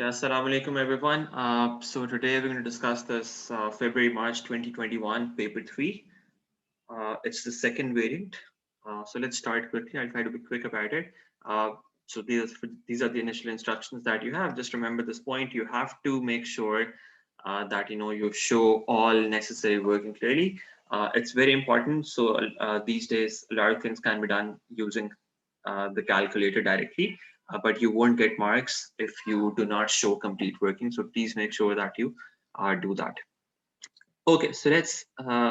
Yeah, assalamu alaikum everyone. So today we're going to discuss this February-March 2021 paper 3. It's the second variant. So let's start quickly. I'll try to be quick about it. So these are the initial instructions that you have. Just remember this point. You have to make sure that you show all necessary working clearly. It's very important. So these days a lot of things can be done using the calculator directly, but you won't get marks if you do not show complete working. So please make sure that you do that. Okay, so let's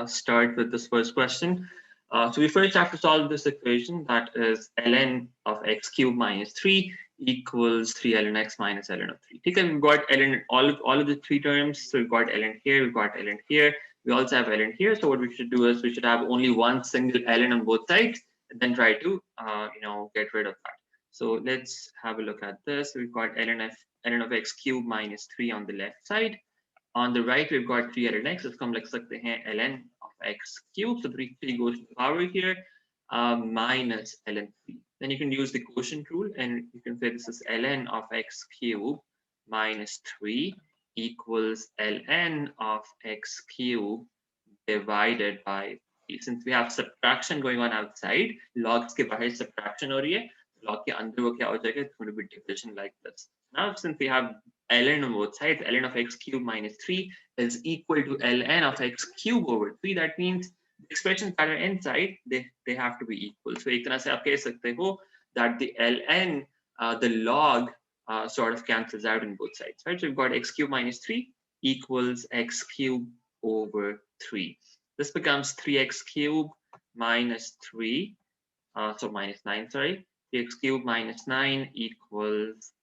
start with this first question. So we first have to solve this equation, that is ln of x cubed minus 3 equals 3 ln x minus ln of 3. Okay, we've got ln all of the three terms. So we've got ln here, we've got ln here, we also have ln here. So what we should do is we should have only one single ln on both sides, and then try to get rid of that. So let's have a look at this. We've got ln of x cubed minus 3 on the left side. On the right, we've got 3 ln x. इसको हम लिख सकते हैं ln of x cubed. So 3 goes to the power here, minus ln 3. Then you can use the quotient rule, and you can say this is ln of x cubed minus 3 equals ln of x cubed divided by 3. Since we have subtraction going on outside, log के बाहर subtraction हो रही है, log के अंदर वो क्या हो जाएगा? It's going to be division like this. Now, since we have ln on both sides, ln of x cubed minus 3 is equal to ln of x cubed over 3. That means the expressions that are inside, they have to be equal. So एक तरह से आप कह सकते हो that the ln, the log sort of cancels out in both sides, right? So we've got x cubed minus 3 equals x cubed over 3. This becomes 3x cubed minus 3, so minus 9, sorry. 3x cubed minus 9 equals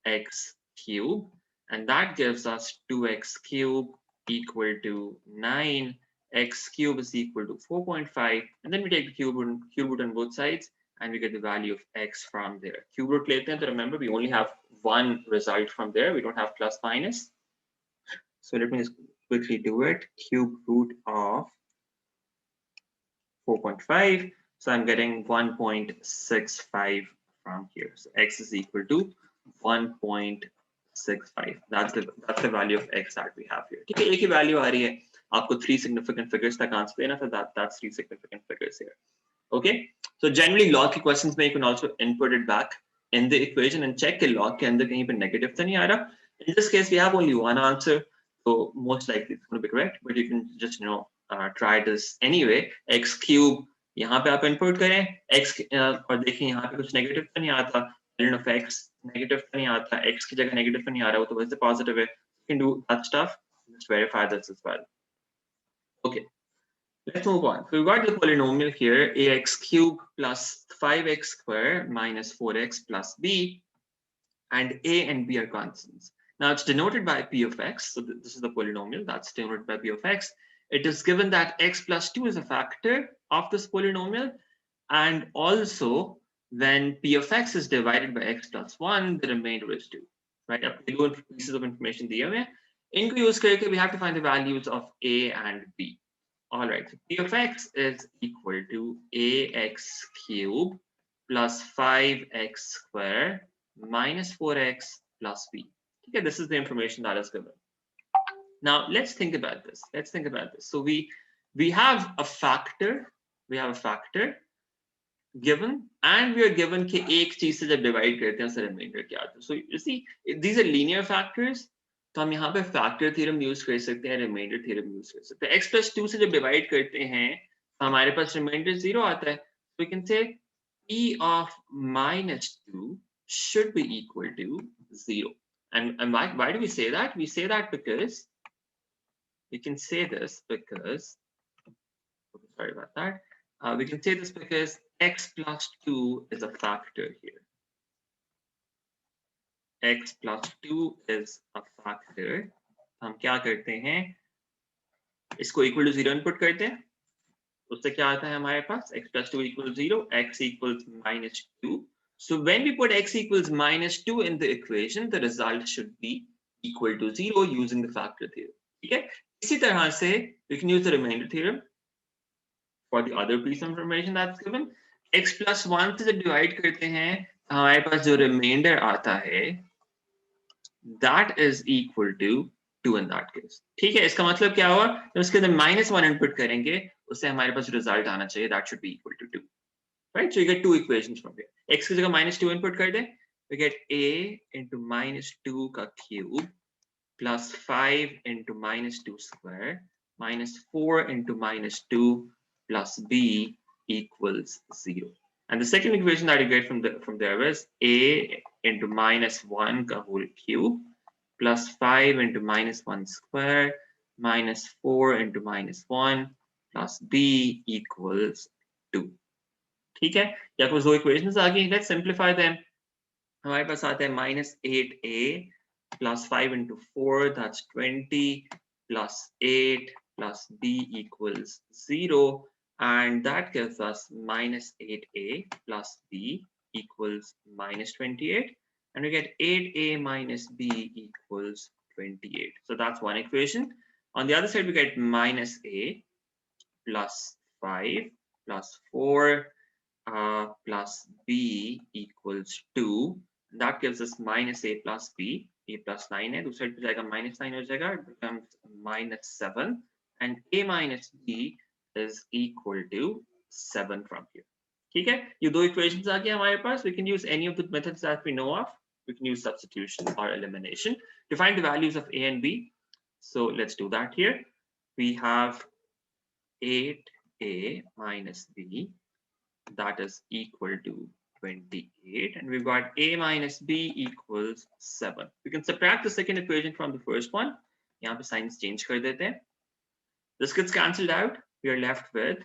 x cubed, and that gives us 2x cubed equal to 9. X cubed is equal to 4.5, and then we take the cube root on both sides, and we get the value of x from there. Cube root lete hain, so remember we only have one result from there. We don't have plus minus. So let me just quickly do it. Cube root of 4.5. So I'm getting 1.65 from here. So x is equal to 1.65. That's the value of x that we have here. ठीक है, एक ही value आ रही है. आपको 3 significant figures तक answer देना, so that's 3 significant figures here. Okay. So generally log के questions में you can also input it back in the equation and check के log के अंदर कहीं पे negative तो नहीं आ रहा. In this case we have only one answer, so most likely it's going to be correct. But you can just try this anyway. X cube यहाँ पे आप input करें x और देखिए यहाँ पे कुछ negative तो नहीं आता. ln of x negative तो नहीं आता. x की जगह negative तो नहीं आ रहा, वो तो वैसे positive है. You can do that stuff. Just verify this as well. Okay. Let's move on. So we've got the polynomial here, ax cubed plus 5x squared minus 4x plus b, and a and b are constants. Now it's denoted by p of x. So this is the polynomial that's denoted by p of x. It is given that x plus 2 is a factor of this polynomial, and also when p of x is divided by x plus 1, the remainder is 2. Right? Up to 2 pieces of information दिए हुए हैं. इनको use करके we have to find the values of a and b. All right, so p of x is equal to ax cubed plus 5x squared minus 4x plus b. Okay, this is the information that is given. Now let's think about this. Let's think about this. So we have a factor. We have a factor given, and we are given कि एक चीज से जब divide करते हैं उससे remainder क्या आता है. So you see, these are linear factors. तो हम यहाँ पे फैक्टर थ्योरम यूज कर सकते हैं, रिमाइंडर थ्योरम यूज कर सकते हैं. x plus 2 से जब डिवाइड करते हैं तो हमारे पास रिमाइंडर 0 आता है. So we can say p of minus 2 should be equal to 0. And why do we say that? We say that because we can say this because sorry about that. We can say this because x plus 2 is a factor here. x plus 2 is a factor. हम क्या करते हैं, इसको equal to 0 input करते हैं, उससे क्या आता है हमारे पास x plus 2 equals 0, x equals minus 2. So when we put x equals minus 2 in the equation, the result should be equal to 0 using the factor theorem. Okay? इसी तरह से we can use the remainder theorem for the other piece of information that's given. x plus 1 से जब divide करते हैं हमारे पास जो remainder आता है that is equal to 2 in that case. ठीक है, इसका मतलब क्या हुआ, जब इसके अंदर -1 इनपुट करेंगे उससे हमारे पास रिजल्ट आना चाहिए, that should be equal to 2, right? So you get two equations from here. X की जगह -2 इनपुट कर दें, we get a into -2 का cube plus 5 into -2 square minus 4 into -2 plus b equals 0. And the second equation that you get from there is a into -1 ka whole cube plus 5 into -1 square minus 4 into -1 plus b equals 2. ठीक है, या कुछ दो equations आ गई, let's simplify them. हमारे पास आता है -8a plus 5 into 4, that's 20 plus 8 plus b equals 0, and that gives us -8a plus b equals -28, and we get 8a minus b equals 28. So that's one equation. On the other side, we get -a plus 5 plus 4 plus b equals 2. That gives us -a plus b. A plus 9 है, दूसरे पे जाएगा -9 हो जाएगा, it becomes -7, and a minus b is equal to 7 from here. ठीक है, ये दो equations आ गए हमारे पास. We can use any of the methods that we know of. We can use substitution or elimination to find the values of a and b. So let's do that here. We have 8a minus b, that is equal to 28, and we've got a minus b equals 7. We can subtract the second equation from the first one. यहाँ पे signs change कर देते हैं. This gets cancelled out. We are left with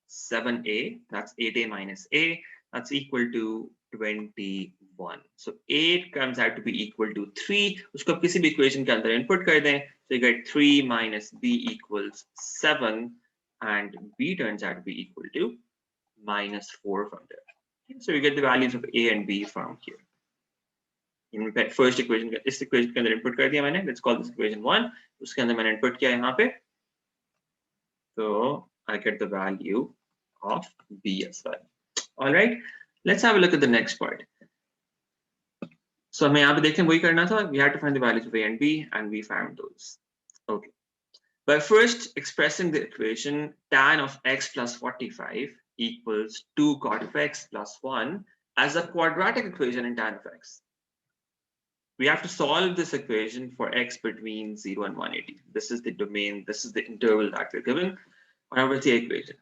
7a, that's 8a minus a, that's equal to 21. So 8 comes out to be equal to 3. उसको किसी भी equation के अंदर input कर दें. So you get 3 minus b equals 7, and b turns out to be equal to -4 from there. Okay, so we get the values of a and b from here. In first equation, इस equation के अंदर input कर दिया मैंने. Let's call this equation 1. उसके अंदर मैंने input किया यहाँ पे. So I get the value of b as well. All right. Let's have a look at the next part. So हमें यहाँ पे देखें वही करना था. We had to find the values of a and b, and we found those. Okay. By first expressing the equation tan of x plus 45 equals 2 cot of x plus 1 as a quadratic equation in tan of x. We have to solve this equation for x between 0 and 180. This is the domain, this is the interval that we're given. और हमें चाहिए equation.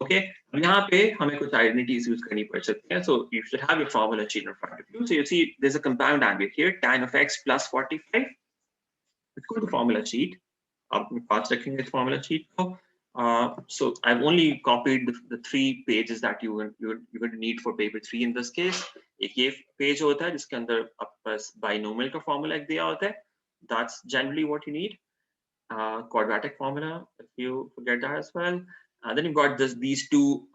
Okay, यहाँ पे हमें कुछ identities use करनी पड़ सकती हैं. So you should have your formula sheet in front of you. So you see there's a compound angle here, tan of x plus 45. Let's go to formula sheet. आप पास रखेंगे इस formula sheet को. So I've only copied the 3 pages that you're going to need for paper 3 in this case. एक ये page होता है जिसके अंदर आपके पास binomial का formula एक दिया होता है. That's generally what you need. Quadratic formula, if you forget that as well. Then you've got these 2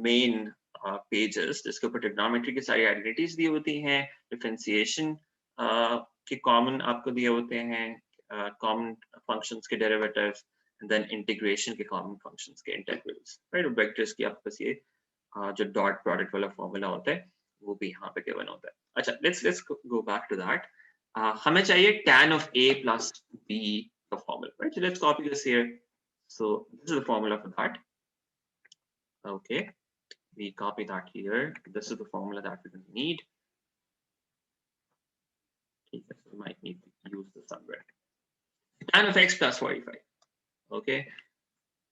main pages जिसके ऊपर trigonometry की सारी identities दी होती हैं, differentiation के common आपको दिए होते हैं, common functions के derivatives, and then integration के common functions के integrals, right? Vectors की आपके पास ये जो dot product वाला formula होता है वो भी यहाँ पे given होता है. अच्छा, let's go back to that. हमें चाहिए tan of a plus b the formula, right? So let's copy this here. So this is the formula for that. Okay, we copy that here. This is the formula that we're going to need. Okay, so we might need to use this somewhere. Tan of x plus 45. Okay,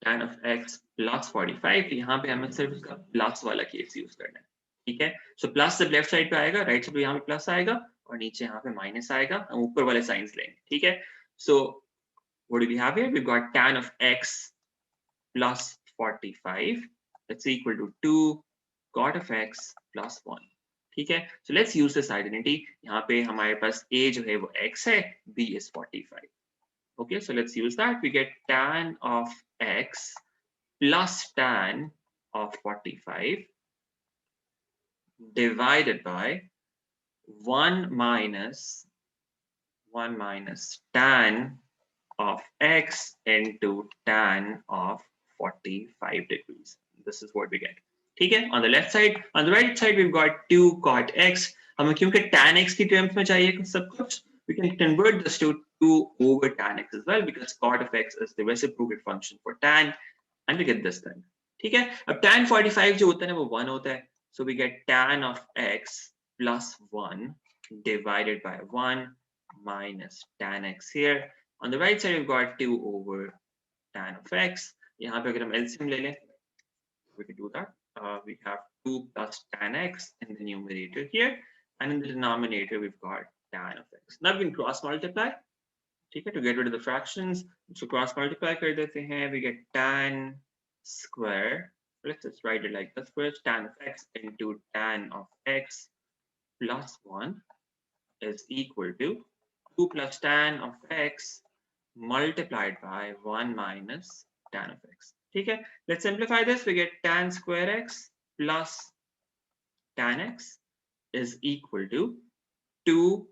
tan of x plus 45. यहाँ पे हमें सिर्फ इसका plus वाला case use करना है. ठीक है, so plus जब लेफ्ट साइड पे आएगा, राइट साइड पे यहाँ पे प्लस आएगा और नीचे यहाँ पे माइनस आएगा. हम ऊपर वाले साइंस लेंगे. ठीक है, so what do we have here? We've got tan of x plus 45. That's equal to 2 cot of x plus 1. ठीक है, so let's use this identity. यहाँ पे हमारे पास a जो है वो x है, b is 45. Okay, so let's use that. We get tan of x plus tan of 45 divided by 1 minus tan of x into tan of 45 degrees. This is what we get. ठीक है, on the left side, on the right side we've got 2 cot x हमें क्योंकि tan x की terms में चाहिए सब कुछ, we can convert this to 2 over tan x as well because cot of x is the reciprocal function for tan, and we get this thing. ठीक है, अब tan 45 जो होता है ना वो 1 होता है, so we get tan of x plus 1 divided by 1 minus tan x here. On the right side we've got 2 over tan of x. यहाँ पे अगर हम LCM ले लें, we can do that. We have 2 plus tan x in the numerator here, and in the denominator we've got tan of x. Now we can cross multiply. ठीक है, to get rid of the fractions, so cross multiply कर देते हैं. We get tan square. Let's just write it like this first. Tan of x into tan of x plus 1 is equal to 2 plus tan of x multiplied by 1 minus tan of x. ठीक है, let's simplify this. We get tan square x plus tan x is equal to 2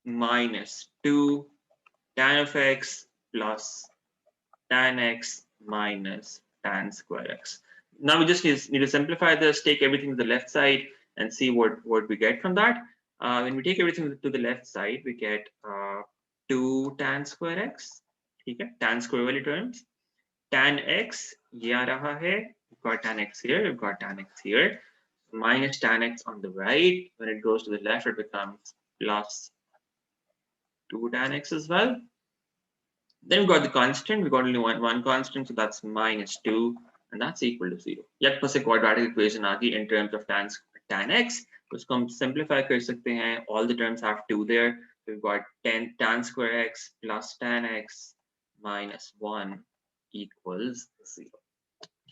minus 2 tan of x plus tan x minus tan square x. Now we just need to simplify this, take everything to the left side and see what we get from that. When we take everything to the left side, we get 2 tan square x. ठीक है, tan square वाली terms. Tan x ये आ रहा है, we've got tan x here, we've got tan x here, minus tan x on the right. When it goes to the left, it becomes plus 2 tan x as well. Then we've got the constant. We've got only one constant, so that's minus 2, and that's equal to 0. Yet plus a quadratic equation आ गई in terms of tan x. उसको हम simplify कर सकते हैं. All the terms have 2 there. We've got tan square x plus tan x minus 1 equals 0.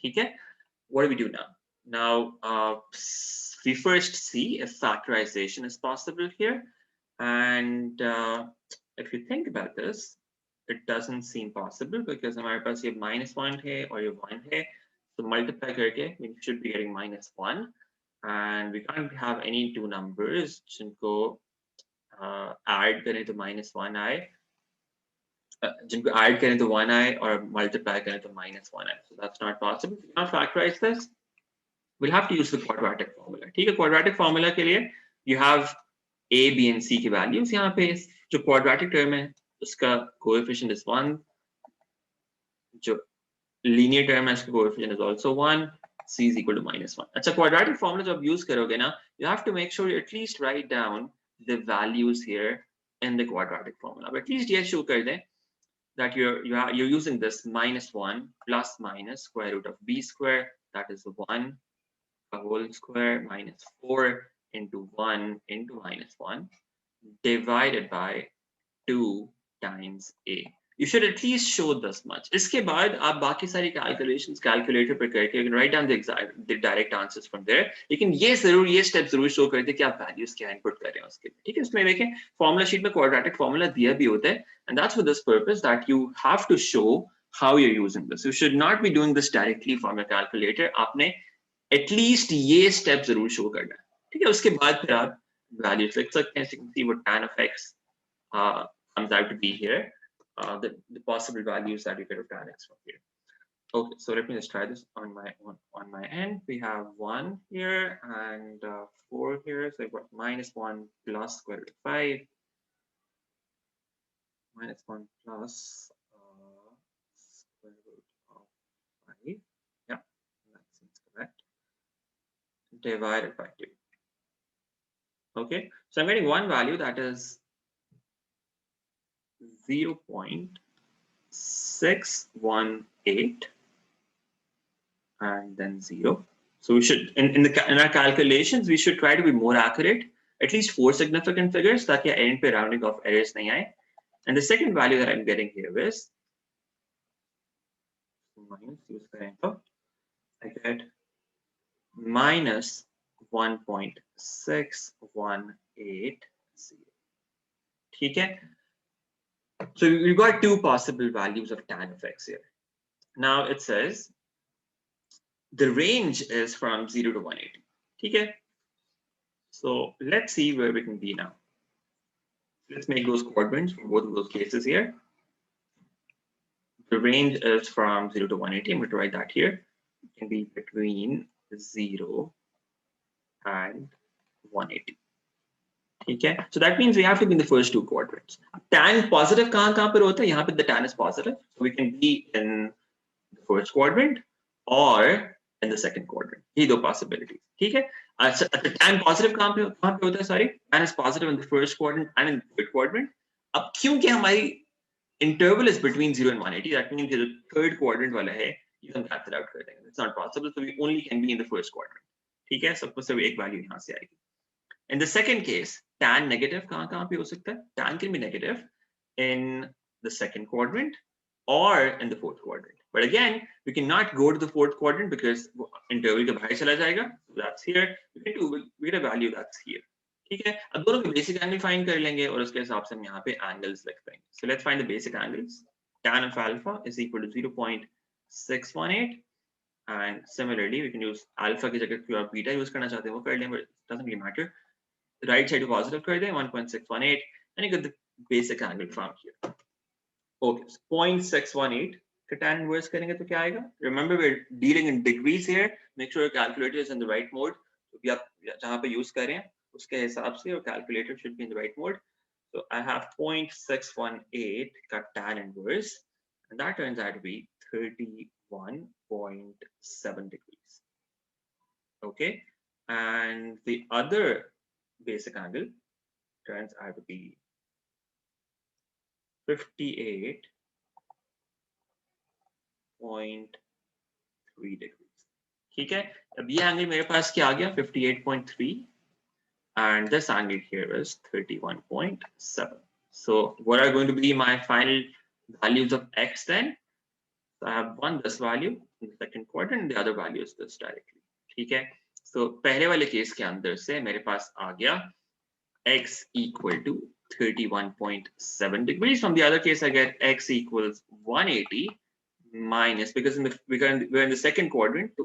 ठीक है? What do we do now? Now we first see if factorization is possible here, and if you think about this, it doesn't seem possible because हमारे पास ये -1 है और ये 1 है, so multiply करके we should be getting -1, and we can't have any two numbers जिनको add करें तो -1 आए, जिनको add करें तो 1 आए और multiply करें तो -1 आए, so that's not possible. If you cannot factorize this, we'll have to use the quadratic formula. ठीक है, quadratic formula के लिए you have a, b and c की values. यहाँ पे जो quadratic term है उसका coefficient is 1, जो linear term है उसका coefficient is also 1, c is equal to -1. अच्छा, quadratic formula जब use करोगे ना, you have to make sure you at least write down the values here in the quadratic formula. But at least ये show कर दें that you're using this -1 plus minus square root of b square, that is 1 a whole square minus 4 into 1 into -1 divided by 2 times a. You should at least show this much. इसके बाद आप बाकी सारी calculations calculator पर करके you can write down the direct answers from there. लेकिन ये step जरूर show कर दे कि आप values क्या input कर रहे हैं उसके लिए. ठीक है, इसमें देखें formula sheet में quadratic formula दिया भी होता है, and that's for this purpose that you have to show how you're using this. You should not be doing this directly from your calculator. आपने at least ये step जरूर show करना है. ठीक है, उसके बाद फिर आप values लिख सकते हैं. So you can see what tan of x comes out to be here, the possible values that you get of tan x from here. Okay, so let me just try this on my end. We have 1 here and 4 here, so I've got -1 plus square root of 5, -1 plus square root of 5. Yeah, that seems correct. Divided by 2. Okay, so I'm getting one value that is 0.618 and then 0. So we should in our calculations we should try to be more accurate, at least 4 significant figures ताकि end पे rounding off errors नहीं आए. And the second value that I'm getting here is minus, use करें तो I get minus 1.618. ठीक है, so we've got two possible values of tan of x here. Now it says the range is from 0 to 180. Okay, so let's see where we can be now. Let's make those quadrants for both of those cases here. The range is from 0 to 180. I'm going to write that here. It can be between 0 and 180. ठीक है, so that means we have to be in the first two quadrants. Tan positive कहाँ पर होता है? यहाँ पे the tan is positive, so we can be in the first quadrant or in the second quadrant. ये दो possibilities. ठीक है, अच्छा tan positive कहाँ पे होता है? Sorry, tan is positive in the first quadrant and in the third quadrant. अब क्योंकि हमारी interval is between 0 and 180, that means the third quadrant वाला है, ये हम cancel out कर देंगे. It's not possible, so we only can be in the first quadrant. ठीक है, सबको सिर्फ एक value यहाँ से आएगी. In the second case, tan negative कहाँ पे हो सकता है? Tan can be negative in the second quadrant or in the fourth quadrant. But again, we cannot go to the fourth quadrant because interval के बाहर चला जाएगा. So that's here. We get a value that's here. ठीक है. अब दोनों के basic angle find कर लेंगे और उसके हिसाब से हम यहाँ पे angles लिखते हैं. So let's find the basic angles. Tan of alpha is equal to 0.618. And similarly, we can use alpha की जगह आप beta use करना चाहते हैं वो कर लें, but it doesn't really matter. Right side positive कर दें 1.618 and you get the basic angle from here. Okay, so 0.618 का tan inverse करेंगे तो क्या आएगा? Remember we're dealing in degrees here. Make sure your calculator is in the right mode. तो भी आप जहाँ पे use करें उसके हिसाब से your calculator should be in the right mode. So I have 0.618 का tan inverse and that turns out to be 31.7 degrees. Okay, and the other basic angle turns out to be 58.3 degrees. ठीक है, अब ये angle मेरे पास क्या आ गया? 58.3 and this angle here is 31.7. So what are going to be my final values of x then? So I have one this value in the second quadrant and the other value is this directly. ठीक है, so पहले वाले case के अंदर से मेरे पास आ गया x equal to 31.7 degrees. From the other case, I get x equals 180 minus, because we're in the second quadrant, तो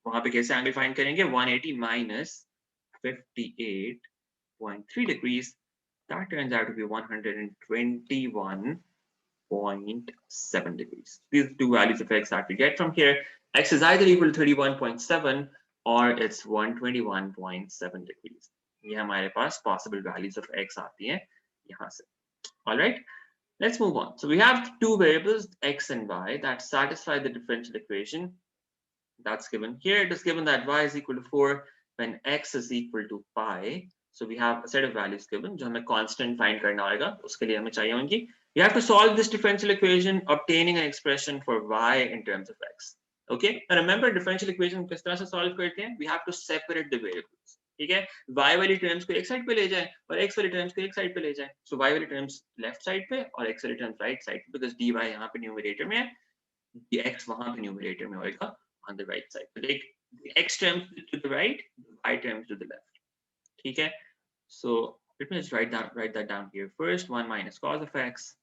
वहाँ पे कैसे angle find करेंगे? 180 minus 58.3 degrees. That turns out to be 121.7 degrees. These are two values of x that we get from here. X is either equal to 31.7 or it's 121.7 degrees. ये हमारे पास possible values of x आती हैं यहाँ से. All right, let's move on. So we have two variables x and y that satisfy the differential equation that's given here. It is given that y is equal to 4 when x is equal to pi. So we have a set of values given जो हमें constant find करना होगा. उसके लिए हमें चाहिए होंगी. We have to solve this differential equation obtaining an expression for y in terms of x. Okay, now remember differential equation किस तरह से solve करते हैं? We have to separate the variables. ठीक है, y वाली टर्म्स को एक साइड पे ले जाए और x वाली टर्म्स को एक साइड पे ले जाए. So y वाली टर्म्स लेफ्ट साइड पे और x वाली टर्म्स राइट साइड पे, because dy यहाँ पे न्यूमरेटर में है, dx वहाँ पे न्यूमरेटर में होएगा on the right side. So take the x terms to the right, the y terms to the left. ठीक है, so let me just write that down here first. 1 minus cos of x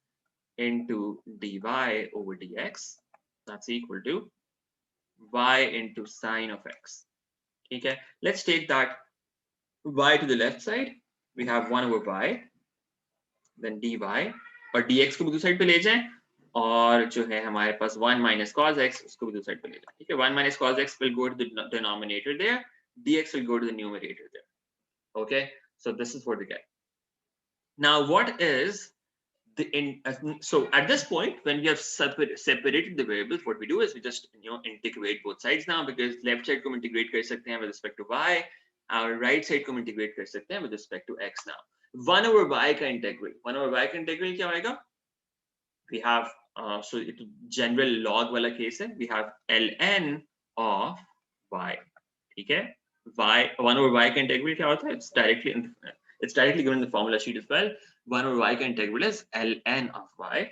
into dy over dx, that's equal to y into sine of x. Okay, let's take that y to the left side. We have 1 over y, then dy, और dx को भी दूसरी side पे ले जाएं, और जो है हमारे पास 1 minus cos x उसको भी दूसरी साइड पे ले जाएं. ठीक है, 1 minus cos x will go to the denominator there, dx will go to the numerator there. Okay, so this is what we get. Now what is so at this point, when we have separated the variables, what we do is we just integrate both sides now, because left side को हम integrate कर सकते हैं with respect to y, our right side को हम integrate कर सकते हैं with respect to x now. 1 over y का integral, 1 over y का integral क्या होएगा? We have so it general log वाला case है, we have ln of y. ठीक है, y 1 over y का integral क्या होता है? It's directly given in the formula sheet as well. 1 over y का integral is ln of y,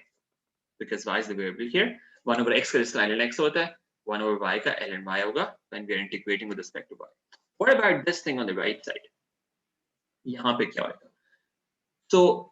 because y is the variable here. 1 over x का जिसका ln x होता है, 1 over y का ln y होगा when we are integrating with respect to y. What about this thing on the right side? यहाँ पे क्या होगा? So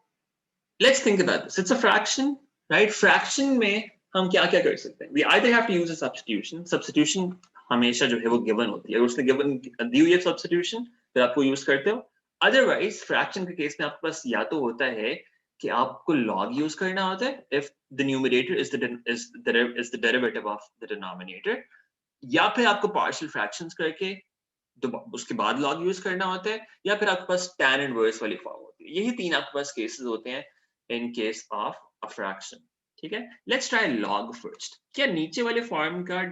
let's think about this. It's a fraction, right? Fraction में हम क्या क्या कर सकते हैं? We either have to use a substitution. Substitution हमेशा जो है वो given होती है. अगर उसने given दी हुई है substitution, फिर आप वो use करते हो. Otherwise, fraction के केस में आपके पास या तो होता है कि आपको log use करना होता है if the numerator is the derivative of the denominator, या फिर आपको partial fractions करके तो उसके बाद लॉग यूज करना होता है, या फिर आपके पास tan इनवर्स वाली फॉर्म होती है। यही तीन आपके पास केसेस होते हैं in case of a fraction. ठीक है, लेट्स ट्राई लॉग फर्स्ट। क्या नीचे वाले फॉर्म का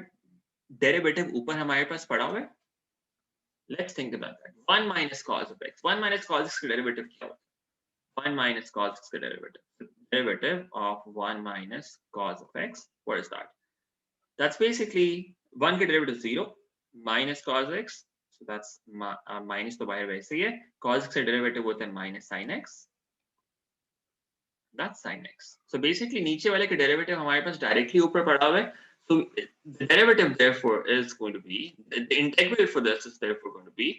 डेरिवेटिव ऊपर हमारे पास पड़ा हुआ है? Let's think about that. 1 minus cos of x, 1 minus cos x का डेरिवेटिव क्या होता है? 1 minus cos x का derivative, derivative of 1 minus cos of x, what is that? That's basically 1 का derivative 0 minus cos x, so that's minus तो बाहर वैसे ही है, cos x का derivative होता है minus sin x, that's sin x. So basically नीचे वाले का derivative हमारे पास directly ऊपर पड़ा हुआ है, so the derivative therefore is going to be, the integral for this is therefore going to be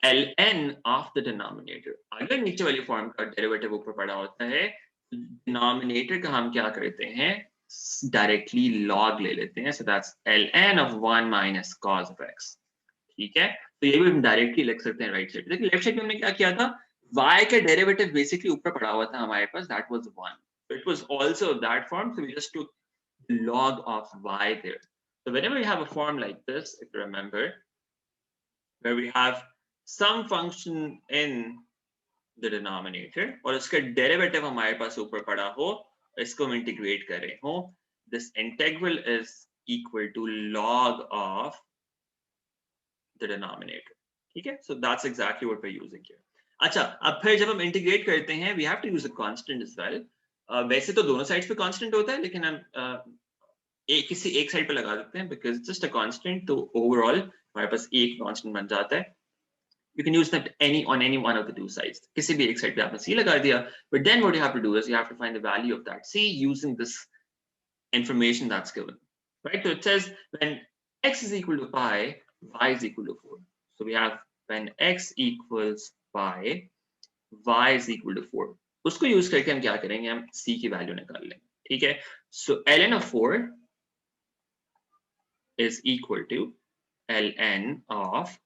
ln of the denominator. अगर नीचे वाली फॉर्म का डेरिवेटिव ऊपर पड़ा होता है, डिनोमिनेटर का हम क्या करते हैं, डायरेक्टली लॉग ले लेते हैं, so that's ln of 1 minus cos of x. ठीक है, तो ये भी हम डायरेक्टली लिख सकते हैं राइट साइड। देखिए लेफ्ट साइड में हमने क्या किया था, y का डेरिवेटिव बेसिकली ऊपर पड़ा हुआ था हमारे पास, that was 1. It was also that form, so we just took log of y there. So whenever you have a form like this, if you remember, where we have some function in the denominator और उसका derivative हमारे पास ऊपर पड़ा हो, इसको हम integrate कर रहे हो, this integral is equal to log of the denominator. ठीक है, so that's exactly what we're using here. अच्छा, अब फिर जब हम इंटीग्रेट करते हैं, we have to use a constant as well. वैसे तो दोनों साइड्स पे कांस्टेंट होता है, लेकिन हम किसी एक साइड पे लगा देते हैं because just a constant, तो ओवरऑल हमारे पास एक कांस्टेंट बन जाता है. You can use that on any one of the two sides. किसी भी एक साइड पे आपने c लगा दिया, but then what you have to do is you have to find the value of that c using this information that's given, right? So it says when x is equal to pi, y is equal to 4. So we have when x equals pi, y is equal to 4. उसको use करके हम क्या करेंगे, हम c की value निकाल लेंगे. ठीक है, so ln of 4 is equal to ln of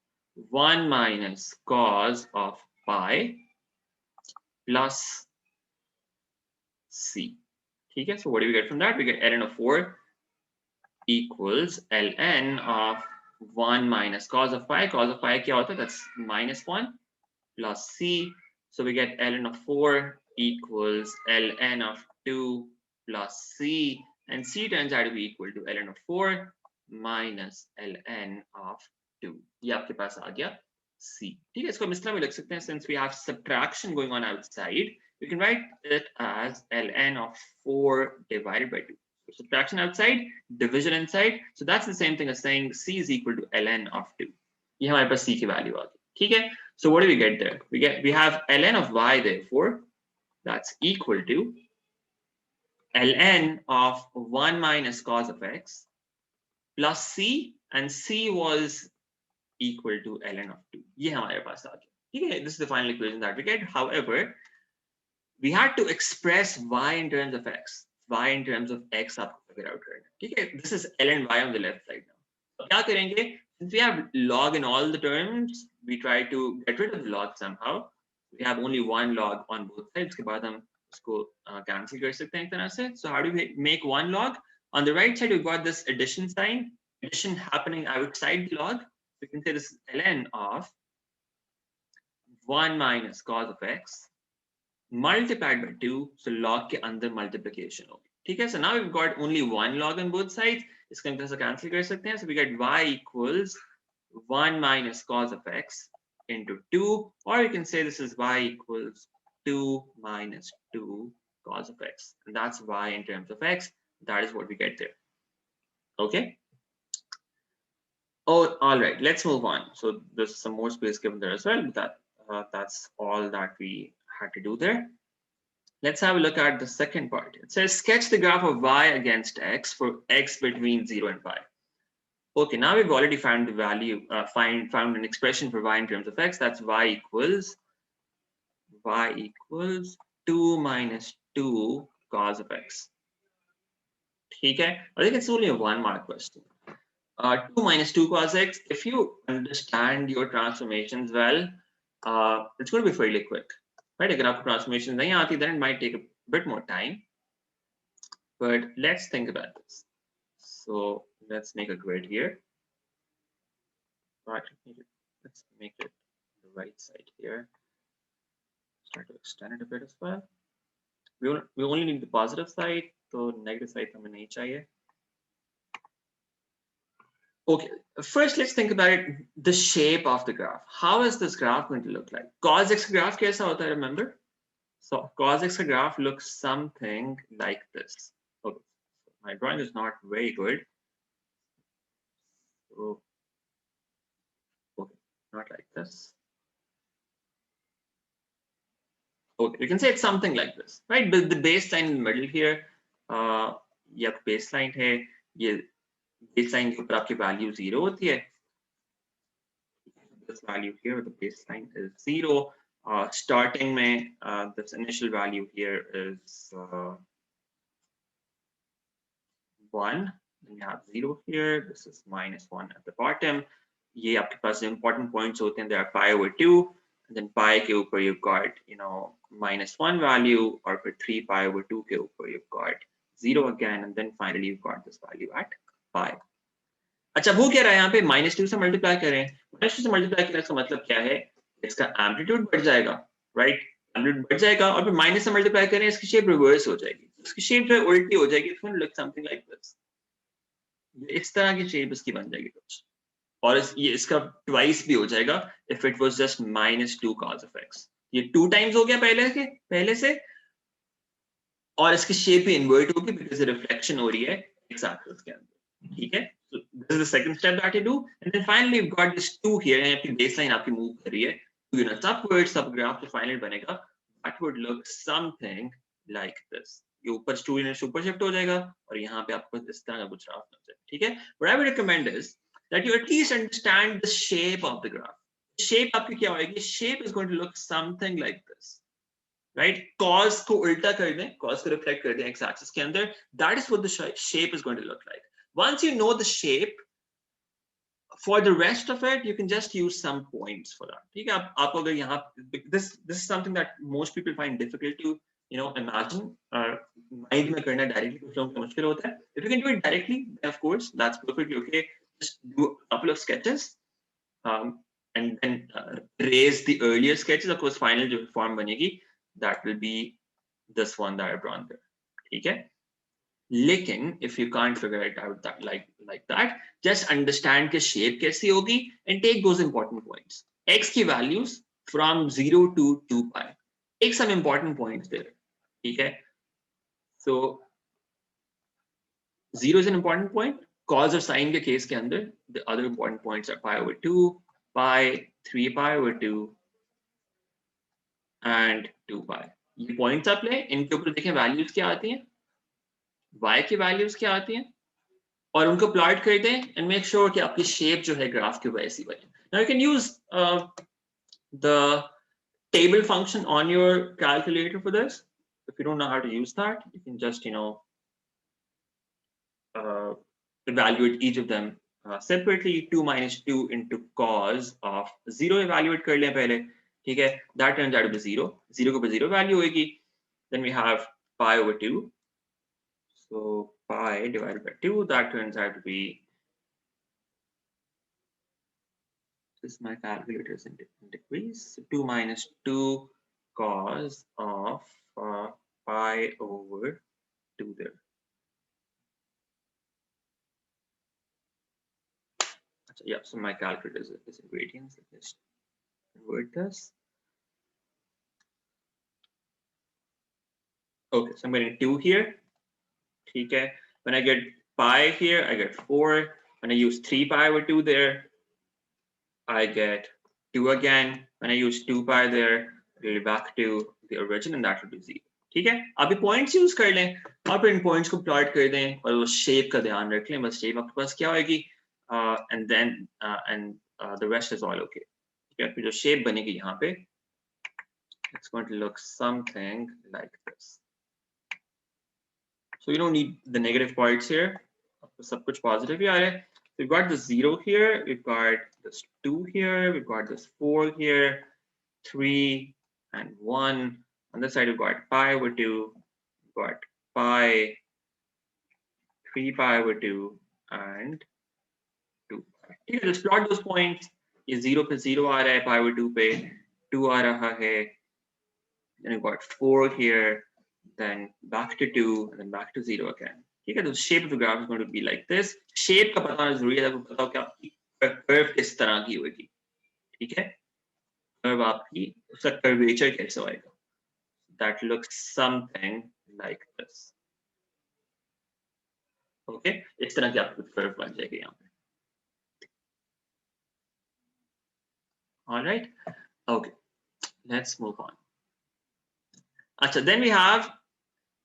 1 minus cos of pi plus c. ठीक है, so what do we get from that? We get ln of 4 equals ln of 1 minus cos of pi. Cos of pi क्या होता है? That's minus 1 plus c. So we get ln of 4 equals ln of 2 plus c, and c turns out to be equal to ln of 4 minus ln of 2. ये आपके पास आ गया c. ठीक है, इसको हम इस तरह में लिख सकते हैं, since we have subtraction going on outside, we can write it as ln of 4 divided by 2. So subtraction outside, division inside. So that's the same thing as saying c is equal to ln of 2. ये हमारे पास c की value आ गई. ठीक है, so what do we get there? We have ln of y, therefore that's equal to ln of 1 minus cos of x plus c, and c was equal to ln of 2. ये हमारे पास आ गया. ठीक है, this is the final equation that we get. However, we had to express y in terms of x. Y in terms of x आपको figure out करना. ठीक है, this is ln y on the left side now. तो क्या करेंगे? Since we have log in all the terms, we try to get rid of the log somehow. We have only one log on both sides. उसके बाद हम उसको cancel कर सकते हैं एक तरह से. So how do we make one log? On the right side, we've got this addition sign. Addition happening outside the log. We can say this is ln of 1 minus cos of x multiplied by 2. So log के अंदर multiplication होगी. ठीक है, so now we've got only one log on both sides. इसको हम कैसे cancel कर सकते हैं? So we get y equals 1 minus cos of x into 2, or you can say this is y equals 2 minus 2 cos of x, and that's y in terms of x. That is what we get there. Okay. Oh, all right. Let's move on. So there's some more space given there as well, but that's all that we had to do there. Let's have a look at the second part. It says sketch the graph of y against x for x between 0 and pi. Okay, now we've already found the value, found an expression for y in terms of x. That's y equals 2 minus 2 cos of x. Okay, I think it's only a 1 mark question. 2 minus 2 cos x, if you understand your transformations well, it's going to be fairly quick. Right? If transformations nahi aati, then it might take a bit more time. But let's think about this. So let's make a grid here. Right. Let's make it the right side here. Try to extend it a bit as well. We only need the positive side, so negative side हमें नहीं चाहिए. Okay, first let's think about it, the shape of the graph. How is this graph going to look like? Cos x graph कैसा होता है, remember? So cos x graph looks something like this. Okay, my drawing is not very good. So, okay, not like this. Okay, you can say it's something like this, right? But the baseline in the middle here, ये baseline है, ये baseline के ऊपर आपकी value 0 होती है. This value here, the baseline is 0. Starting में, this initial value here is 1. Then you have 0 here. This is -1 at the bottom. ये आपके पास important points होते हैं. There are pi over 2. And then pi के ऊपर you've got, -1 value, or for 3 pi over 2 के ऊपर you've got 0 again, and then finally you've got this value at pi. अच्छा, वो क्या रहा है यहाँ पे -2 से मल्टीप्लाई करें. -2 से मल्टीप्लाई करें इसका मतलब क्या है, इसका एम्पलीट्यूड बढ़ जाएगा, राइट? एम्पलीट्यूड बढ़ जाएगा, और फिर माइनस से मल्टीप्लाई करें इसकी शेप रिवर्स हो जाएगी. इसकी शेप जो है उल्टी हो जाएगी. It's going to look something like this. इस तरह की शेप इसकी बन जाएगी कुछ, और ये इसका ट्वाइस भी हो जाएगा if it was just -2 cos of x. ये 2 टाइम्स हो गया पहले से, और इसकी शेप भी इन्वर्ट होगी बिकॉज़ रिफ्लेक्शन हो रही है x एक्सिस के अंदर. ठीक है, so this is the second step that you do, and then finally you've got this 2 here, and आपकी baseline आपकी मूव कर रही है 2 units upwards. सब ग्राफ जो फाइनल बनेगा that would look something like this. ये ऊपर 2 units ऊपर शिफ्ट हो जाएगा, और यहाँ पे आपको इस तरह का कुछ ग्राफ बन जाएगा. ठीक है, what I would recommend is that you at least understand the shape of the graph. Shape आपकी क्या होगी? Shape is going to look something like this. Right? Cos को उल्टा कर दें, cos को रिफ्लेक्ट कर दें x axis के अंदर. That is what the shape is going to look like. Once you know the shape, for the rest of it, you can just use some points for that. ठीक है, आप अगर यहाँ, this is something that most people find difficult to imagine. Mind में करना directly कुछ लोगों को मुश्किल होता है. If you can do it directly, then of course that's perfectly okay. Just do a couple of sketches, and then raise the earlier sketches. Of course, final जो form बनेगी, that will be this one that I've drawn there. ठीक है, लेकिन if you can't figure it out that like that, just understand कि shape कैसी होगी and take those important points. X की values from 0 to 2 pi. Take some important points there. ठीक है, so 0 is an important point. Cos और sin के case के अंदर the other important points are pi over 2, pi, 3 pi over 2, and 2 pi. ये points आप लें, इनके ऊपर देखें values क्या आती हैं, y की values क्या आती हैं, और उनको प्लॉट कर दें, and make sure कि आपकी shape जो है ग्राफ की वैसी बने. Now you can use the table function on your calculator for this. If you don't know how to use that, you can just evaluate each of them separately. 2 minus 2 into cos of 0 evaluate कर लें पहले. ठीक है, that turns out to be 0. 0 के ऊपर 0 value होगी. Then we have pi over 2. So pi divided by 2, that turns out to be, this my calculator is in degrees. 2 minus 2 cos of pi over 2 there. Yeah, so my calculator is in radians. Let's convert this. Okay, so I'm getting 2 here. Okay, when I get pi here, I get 4. When I use 3 pi over 2 there, I get 2 again. When I use 2 pi there, I'll go back to the origin, and that will be 0. ठीक है, अभी points use कर लें, और फिर इन points को plot कर दें, और वो shape का ध्यान रख लें. बस shape आपके पास क्या होगी, and then the rest is all okay. ठीक है, फिर जो shape बनेगी यहाँ पे, it's going to look something like this. So you don't need the negative parts here. सब कुछ positive ही आ रहा है. We've got the 0 here, we've got this 2 here, we've got this 4 here, 3 and 1. On this side, we've got pi over 2, we've got pi, 3 pi over 2, and 2 pi. Okay, just plot those points. ये 0 पे 0 आ रहा है, pi over 2 पे 2 आ रहा है, then we've got 4 here, then back to 2 and then back to 0 again. ठीक है, तो shape of the graph is going to be like this. Shape का पता होना जरूरी है, आपको पता हो कि आपकी curve किस तरह की होगी, ठीक है, curve आपकी उसका curvature कैसे होएगा, that looks something like this. Okay, इस तरह की आपकी curve बन जाएगी यहाँ पे. All right, okay, let's move on. Achha, then we have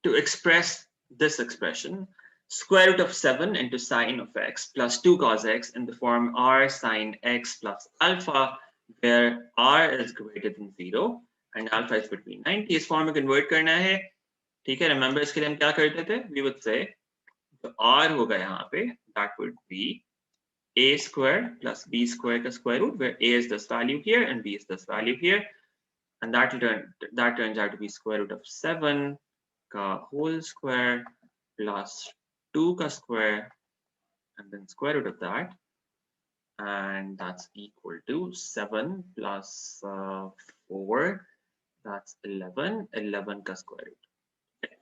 to express this expression, square root of 7 into sine of x plus 2 cos x in the form r sine x plus alpha, where r is greater than 0 and alpha is between 90. इस form में convert करना है, ठीक है. Remember इसके लिए हम क्या करते थे? We would say तो r होगा यहाँ पे, that would be a square plus b square का square root, where a is this value here and b is this value here, and that turns out to be square root of 7 ka whole square plus 2 ka square and then square root of that, and that's equal to 7 plus 4, that's 11 ka square root.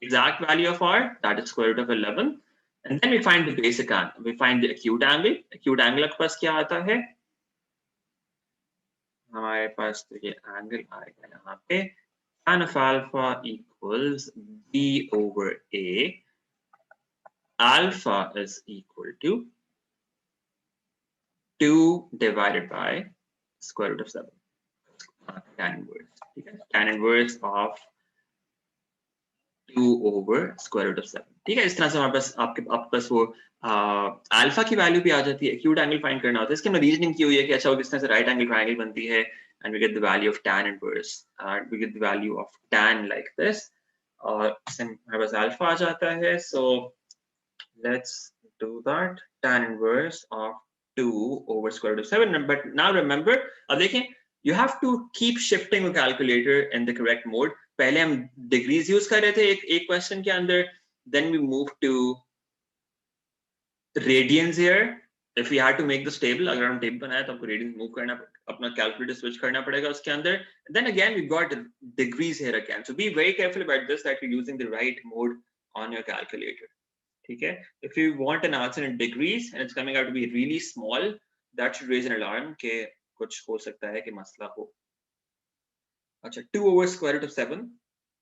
Exact value of r, that is square root of 11, and then we find the basic angle, we find the acute angle. Acute angle के पास क्या आता है? हमारे पास तो ये angle आएगा यहाँ पे, tan of alpha equals b over a. Alpha is equal to 2 divided by square root of 7. Tan inverse, ठीक है? Tan inverse of 2 over square root of 7. ठीक है, इस तरह से हमारे पास आपके पास वो अल्फा की वैल्यू भी आ जाती है. एक्यूट एंगल फाइंड करना होता है. इसके हमने रीजनिंग की हुई है कि अच्छा वो किस तरह से राइट एंगल ट्रायंगल बनती है, and we get the value of tan inverse. We get the value of tan like this, और हमारे पास अल्फा आ जाता है. So let's do that. Tan inverse of 2 over square root of 7. But now remember, अब देखें, you have to keep shifting the calculator in the correct mode. पहले हम degrees use कर रहे थे एक question के अंदर, then we move to radians here. If we had to make this table, अगर हम table बनाया तो आपको radians move करना, अपना calculator switch करना पड़ेगा उसके अंदर. Then again we've got degrees here again. So be very careful about this, that you're using the right mode on your calculator. ठीक है? If you want an answer in degrees and it's coming out to be really small, that should raise an alarm कि कुछ हो सकता है कि मसला हो. अच्छा, 2 over square root of 7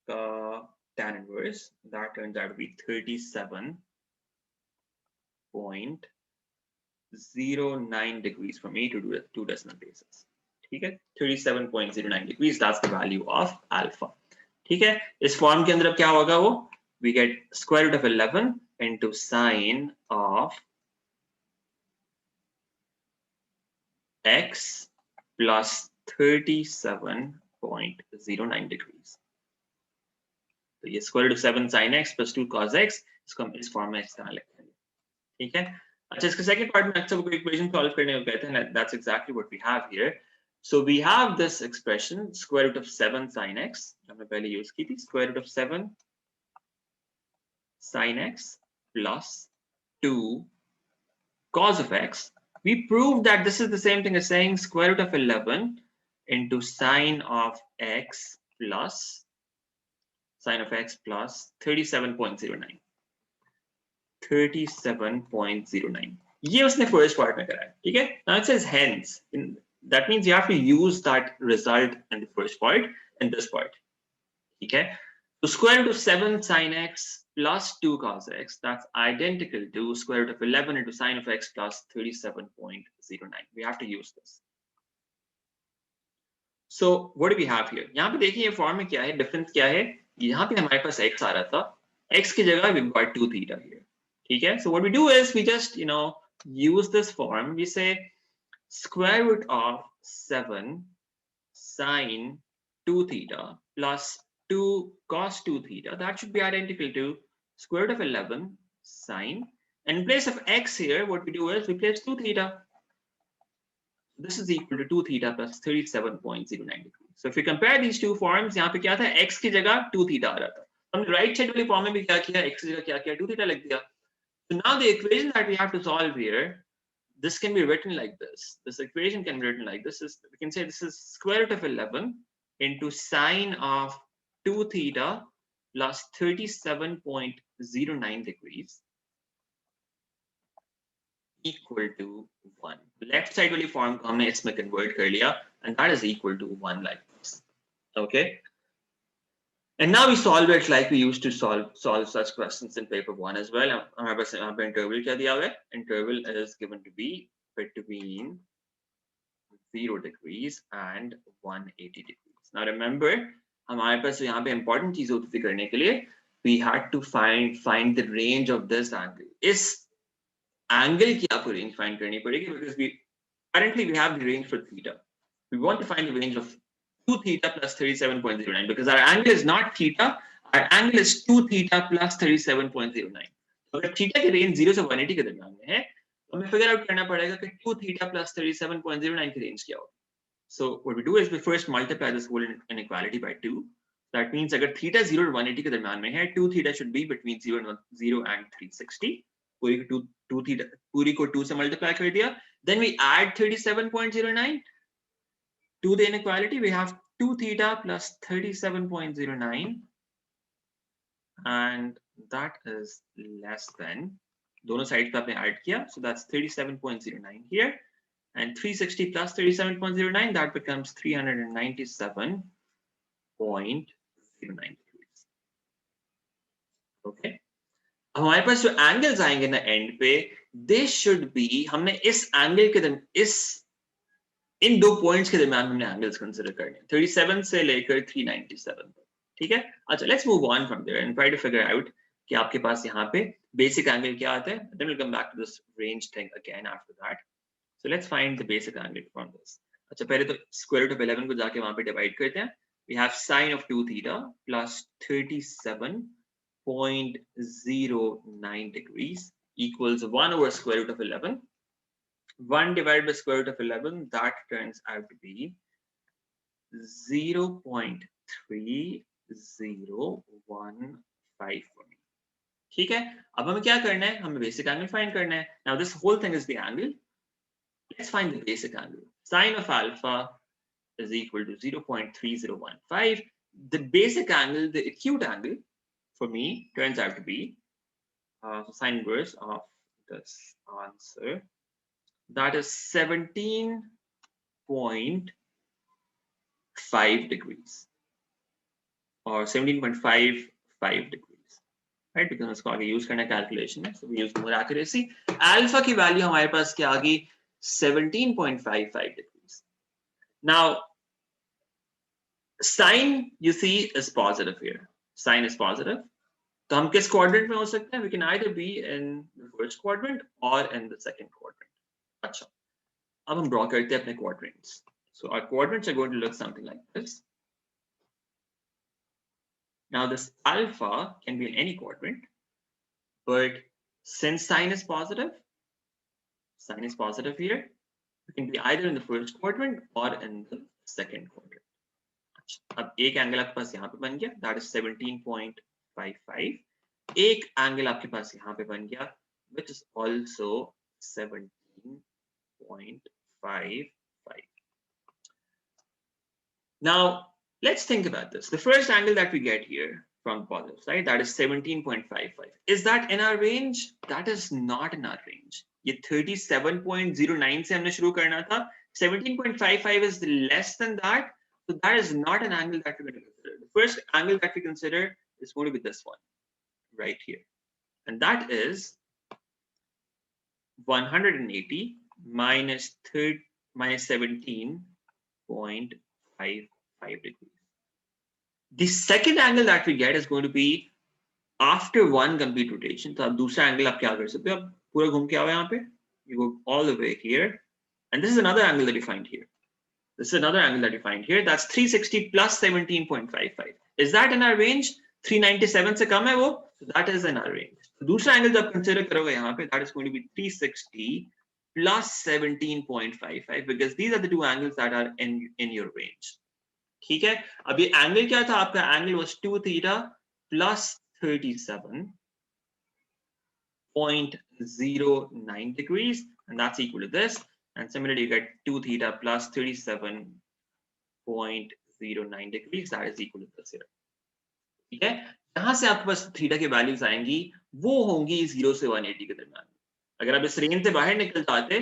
का tan inverse, that turns out to be 37.09 degrees for me to do 2 decimal places. ठीक है, 37.09 degrees, that's the value of alpha. ठीक है, इस फॉर्म के अंदर अब क्या होगा वो, we get square root of 11 into sine of x plus 37.09 degrees. तो ये square root of 7 sin x plus 2 cos x, इसको हम इस फॉर्म में इस तरह लिखेंगे. ठीक है. अच्छा, इसके सेकंड पार्ट में अक्सर कोई इक्वेशन सॉल्व करने को कहते हैं, that's exactly what we have here. So we have this expression square root of 7 sin x, हमने पहले यूज की थी, square root of 7 sin x plus 2 cos of x. We proved that this is the same thing as saying square root of 11 into sine of x plus 37.09. 37.09. ये उसने first part में करा है, ठीक है? Now it says hence. That means you have to use that result in the first part and this part. ठीक है? So square root of 7 sin x plus 2 cos x, that's identical to square root of 11 into sine of x plus 37.09. We have to use this. So what do we have here? यहाँ पे देखिए ये form में क्या है, difference क्या है. यहाँ पे हमारे पास x आ रहा था, x की जगह we've got 2 theta here. ठीक है? So what we do is we just use this form. We say square root of 7 sine 2 theta plus 2 cos 2 theta. That should be identical to square root of 11 sine. And in place of x here, what we do is we place 2 theta. This is equal to 2 theta plus 37.09 degrees. So if we compare these two forms, यहाँ पे क्या था, x की जगह 2 theta आ रहा था. हमने right side वाली form में भी क्या किया, x की जगह क्या किया, 2 theta लिख दिया. So now the equation that we have to solve here, this can be written like this. This equation can be written like this. We can say this is square root of 11 into sine of 2 theta plus 37.09 degrees equal to 1. Left side वाली form को हमने इसमें convert कर लिया and that is equal to 1 like this. Okay. And now we solve it like we used to solve such questions in paper 1 as well. हमारे पास यहाँ पे interval क्या दिया हुआ है? Interval is given to be between 0 degrees and 180 degrees. Now remember, हमारे पास यहाँ पे important चीज होती थी करने के लिए, we had to find the range of this angle. इस angle की आपको range find करनी पड़ेगी because currently we have the range for theta. We want to find the range of 2 theta plus 37.09 because our angle is not theta, our angle is 2 theta plus 37.09. तो अगर theta की range 0 से 180 के दरमियान में है, तो हमें figure out करना पड़ेगा कि 2 theta plus 37.09 की range क्या होगी. So what we do is we first multiply this whole inequality by 2. That means अगर theta 0 और 180 के दरमियान में है, 2 theta should be between 0 and 360. पूरी को 2 theta पूरी को 2 से multiply कर दिया. Then we add 37.09 to the inequality. We have 2 theta plus 37.09 and that is less than, दोनों sides पे आपने add किया, so that's 37.09 here and 360 plus 37.09 that becomes 397.09 degrees. Okay. अब हमारे पास जो angles आएंगे ना end पे, they should be, हमने इस angle के इन दो पॉइंट्स के दरमियान हमने एंगल्स कंसीडर करने हैं 37 से लेकर 397 तक. ठीक है. अच्छा, let's move on from there and try to figure out कि आपके पास यहाँ पे बेसिक एंगल क्या आता है. Then will come back to this range thing again after that. So let's find the basic angle from this. अच्छा, पहले तो स्क्वायर रूट ऑफ 11 को जाके वहां पे डिवाइड करते हैं. We have sin of 2 theta plus 37.09 degrees equals 1 over square root of 11. 1 divided by square root of 11, that turns out to be 0.3015 for me. ठीक है. अब हमें क्या करना है? हमें बेसिक एंगल फाइंड करना है. Now this whole thing is the angle. Let's find the basic angle. Sine of alpha is equal to 0.3015. The basic angle, the acute angle for me turns out to be sine inverse of this answer. That is 17.5 degrees or 17.55 degrees, right? Because इसको आगे use करना calculation है, so we use more accuracy. Alpha की value हमारे पास क्या आ गई? 17.55 degrees. Now, sine you see is positive here. Sine is positive. तो हम किस quadrant में हो सकते हैं? We can either be in the first quadrant or in the second quadrant. अच्छा, अब हम ड्रॉ करते हैं अपने quadrants. So our quadrants are going to look something like this. Now this alpha can be in any quadrant, but since sine is positive here, it can be either in the first quadrant or in the second quadrant. अब एक angle आपके पास यहाँ पे बन गया, that is 17.55. एक angle आपके पास यहाँ पे बन गया, which is also 17.55. Now let's think about this. The first angle that we get here from the positive side, that is 17.55. Is that in our range? That is not in our range. ये 37.09 से हमने शुरू करना था. 17.55 is less than that, so that is not an angle that we're going to consider. The first angle that we consider is going to be this one right here, and that is 180 minus 17.55 degrees. The second angle that we get is going to be after one complete rotation. तो आप दूसरा angle आप क्या कर सकते हो? आप पूरा घूम के आओ यहाँ पे. You go all the way here, and this is another angle that you find here. This is another angle that you find here. That's 360 plus 17.55. Is that in our range? 397 से कम है वो, so that is in our range. तो दूसरा angle जब consider करोगे यहाँ पे, that is going to be 360 plus 17.55 because these are the two angles that are in your range. ठीक है. अब ये angle क्या था? आपका angle was 2 theta plus 37 0.09 degrees, and that's equal to this. And similarly, you get 2 theta plus 37.09 degrees, that is equal to this here. ठीक है, यहां से आपके पास थीटा की वैल्यूज आएंगी, वो होंगी 0 से 180 के दरमियान। अगर आप इस रेंज से बाहर निकल जाते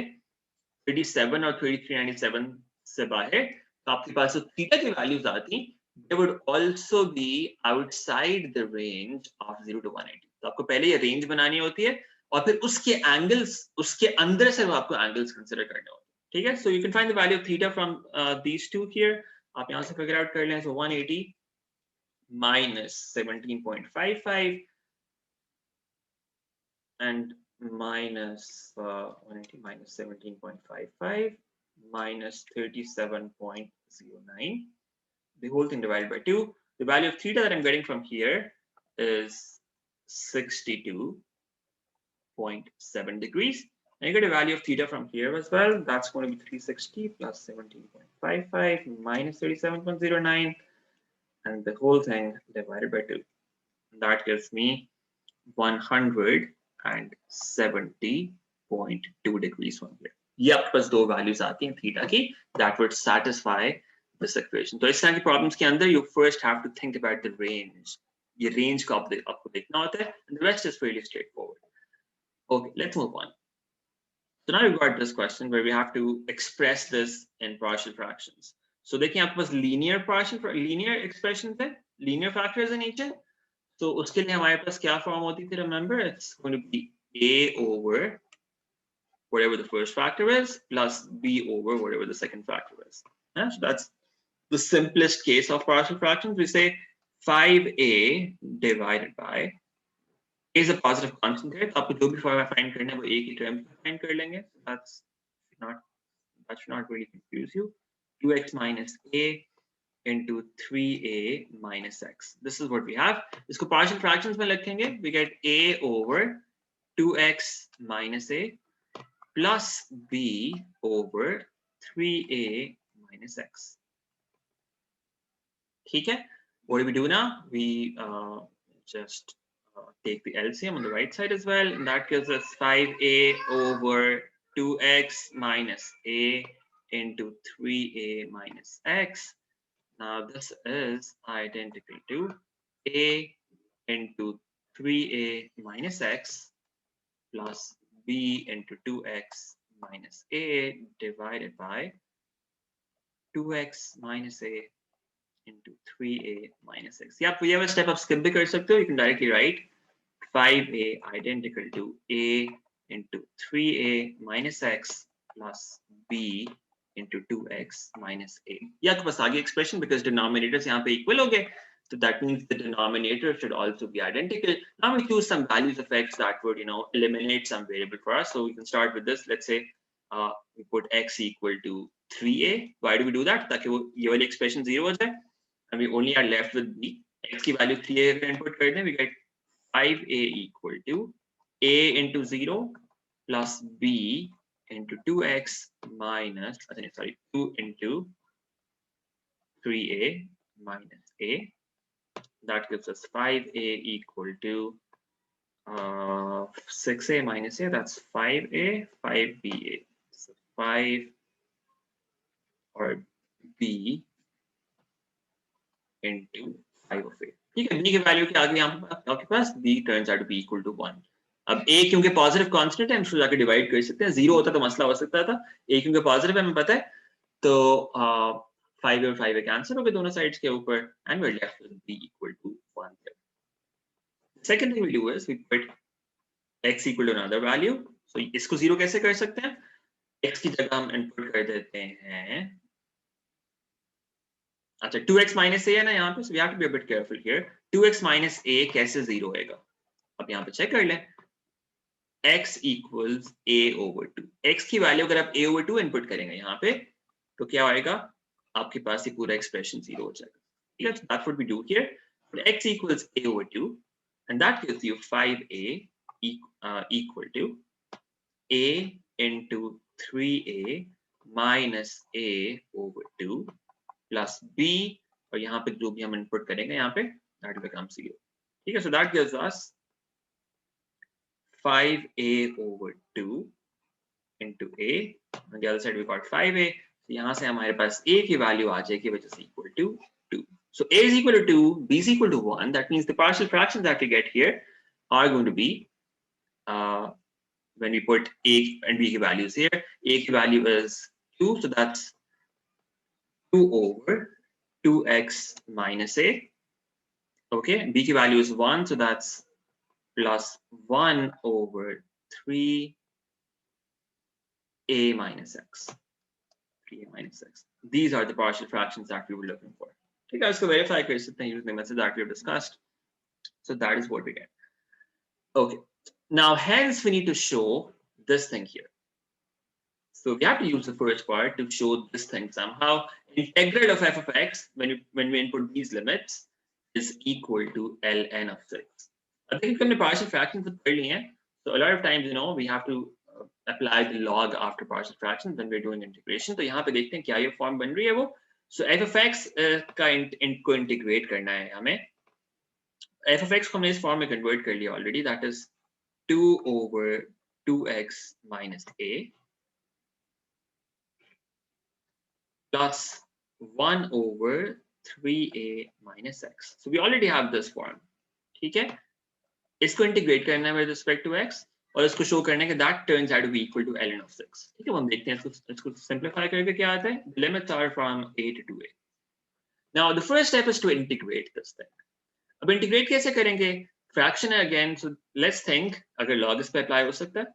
37 और 3397 से बाहर, तो आपके पास जो थीटा की वैल्यूज आती, they would also be outside the range of 0 to 180. तो आपको पहले ये रेंज बनानी होती है और फिर उसके एंगल्स, उसके अंदर से आपको एंगल्स कंसीडर करने होते हैं। ठीक है, so you can find the value of theta from these two here. आप यहां से फिगर आउट कर लें, सो 180 minus 17.55 and minus 180 minus 17.55 minus 37.09, the whole thing divided by 2. The value of theta that I'm getting from here is 62.7 degrees. And you get a value of theta from here as well. That's going to be 360 plus 17.55 minus 37.09. And the whole thing divided by 2. That gives me 170.2 degrees from here. ये आपके पास दो values आती हैं theta की, that would satisfy this equation. तो इस तरह की प्रॉब्लम्स के अंदर you first have to think about the range. ये रेंज को आपको देखना होता है, and the rest is fairly straightforward. Okay, let's move on. So now we've got this question where we have to express this in partial fractions. So देखिए आपके पास linear expressions है, linear factors है नीचे. तो उसके लिए हमारे पास क्या फॉर्म होती थी? Remember, it's going to be a over whatever the first factor is plus b over whatever the second factor is. Yeah, so that's the simplest case of partial fractions. We say 5a divided by a is a positive constant here. तो आपको जो भी formula find करना है वो a की term में find कर लेंगे. That should not really confuse you. 2x minus a into 3a minus x. This is what we have. इसको partial fractions में लिखेंगे. We get a over 2x minus a plus b over 3a minus x. ठीक है? What do we do now? We just take the LCM on the right side as well, and that gives us 5a over 2x minus a into 3a minus x. Now this is identical to a into 3a minus x plus b into 2x minus a divided by 2x minus a into 3a minus x. Yeah, we have a step of skip bhi kar sakte ho. You can directly write 5a identical to a into 3a minus x plus b into 2x minus a. Yeah, आपके पास आगे expression because denominators यहाँ पे equal हो गए, so that means the denominator should also be identical. Now we choose some values of x that would, eliminate some variable for us. So we can start with this. Let's say we put x equal to 3a. Why do we do that? ताकि वो ये वाली expression 0 हो जाए, and we only are left with b. X की value 3a का input कर दें, we get 5a equal to a into 0 plus b into 2x minus, 2 into 3a minus a. That gives us 5a equal to 6a minus a, that's 5a, 5ba. So 5 or b into 5 of a. ठीक है, b की value क्या आ गई आपके पास? b turns out to be equal to 1. अब a क्योंकि positive constant है, हम उसको जाके डिवाइड कर सकते हैं. 0 होता तो मसला हो सकता था. a क्योंकि पॉजिटिव है हमें पता है, तो 5 और 5 कैंसिल हो गए दोनों साइड्स के ऊपर, and we're left with b equal to 1 there. The second thing we do is we put x equal to another value. So इसको 0 कैसे कर सकते हैं? x की जगह हम इनपुट कर देते हैं, अच्छा 2x minus a है ना यहाँ पे, so we have to be a bit careful here. 2x minus a कैसे 0 होएगा? अब यहाँ पे चेक कर लें. x equals a over 2. x की वैल्यू अगर आप a over 2 इनपुट करेंगे यहाँ पे, तो क्या आएगा? आपके पास ये पूरा एक्सप्रेशन 0 हो जाएगा. ठीक है, that's what we do here. X equals a over 2, and that gives you 5a equal to a into 3a minus a over 2 plus b, और यहाँ पे जो भी हम इनपुट करेंगे यहाँ पे, that becomes 0. ठीक है, so that gives us 5a over 2 into a. On the other side we got 5a. So यहाँ से हमारे पास a की value आ जाएगी which is equal to 2. So a is equal to 2, b is equal to 1. That means the partial fractions that we get here are going to be when we put a and b values here. A value is 2, so that's 2 over 2x minus a. Okay, b value is 1, so that's plus 1 over 3a minus x. 3a minus x. These are the partial fractions that we were looking for. Okay, guys, so verify using the method that we have discussed. So that is what we get. Okay, now hence we need to show this thing here. So we have to use the first part to show this thing somehow. Integral of f of x when we input these limits is equal to ln of 6. I think हमने partial fractions तो कर लिए हैं. So a lot of times, we have to apply the log after partial fractions when we're doing integration. तो यहाँ पे देखते हैं क्या ये form बन रही है वो. So f of x को integrate करना है हमें. f of x को हमने इस form में convert कर लिया already. That is 2 over 2x minus a plus 1 over 3a minus x. So we already have this form. ठीक है? इसको integrate करना है with respect to x और इसको show करना है कि that turns out to be equal to ln of 6. ठीक है? हम देखते हैं इसको simplify करके क्या आता है? The limits are from a to 2a. Now the first step is to integrate this thing. अब integrate कैसे करेंगे? Fraction है again. So let's think अगर log इस पे apply हो सकता है.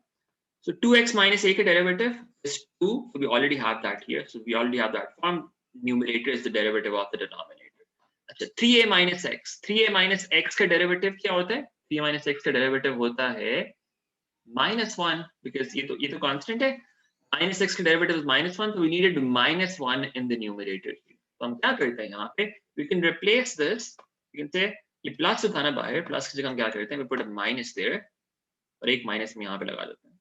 So 2x minus a का derivative is 2. So we already have that here. So we already have that form. Numerator is the derivative of the denominator. अच्छा 3a minus x. 3a minus x का derivative क्या होता है? 3a minus x का derivative होता है minus 1 because ये तो constant है. Minus x का derivative is minus 1. So we needed minus 1 in the numerator. तो हम क्या करते हैं यहाँ पे? We can replace this. You can say ये plus उठाना बाहर. Plus की जगह हम क्या करते हैं? We put a minus there. और एक minus में यहाँ पे लगा देते हैं.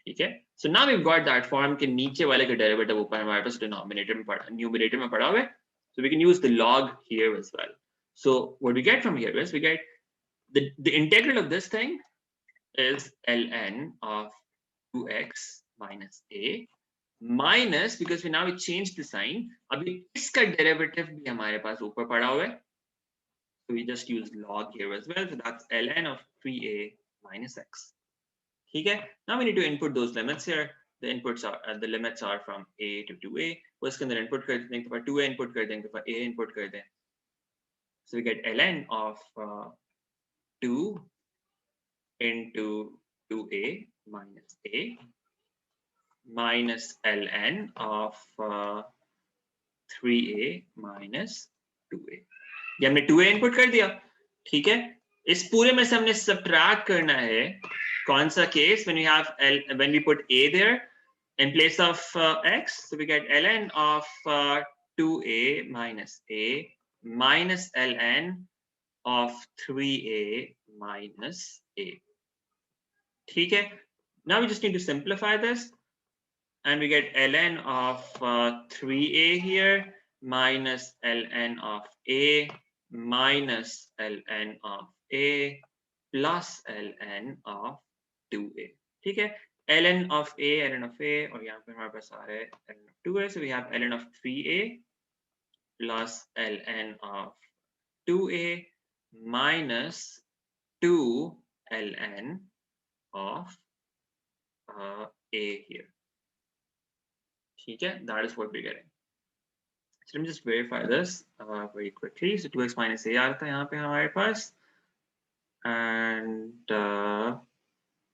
ठीक है? So now we've got that form के नीचे वाले का derivative ऊपर हमारे पास numerator में पड़ा हुआ है. So we can use the log here as well. So what we get from here is we get the integral of this thing is ln of 2x minus a minus because we changed the sign. अभी इसका derivative भी हमारे पास ऊपर पड़ा हुआ है. So we just use log here as well. So that's ln of 3a minus x. ठीक है? Now we need to input those limits here. The inputs are the limits are from a to 2a. वो इसके अंदर input कर देंगे तो 2a input कर देंगे तो a input कर दें. So we get ln of 2 into 2a minus a minus ln of 3a minus 2a. ये हमने 2a input कर दिया. ठीक है? इस पूरे में से हमने subtract करना है कौन सा case when we put a there in place of x. So we get ln of 2a minus a minus ln of 3a minus a. ठीक है? Now we just need to simplify this and we get ln of 3a here minus ln of a minus ln of a plus ln of 2a. ठीक है? ln of a और यहाँ पे हमारे पास आ रहा है ln of 2a. So we have ln of 3a plus ln of 2a minus 2 ln of a here. ठीक है? That is what we're getting. So let me just verify this very quickly. So 2x minus a आता है यहाँ पे हमारे पास and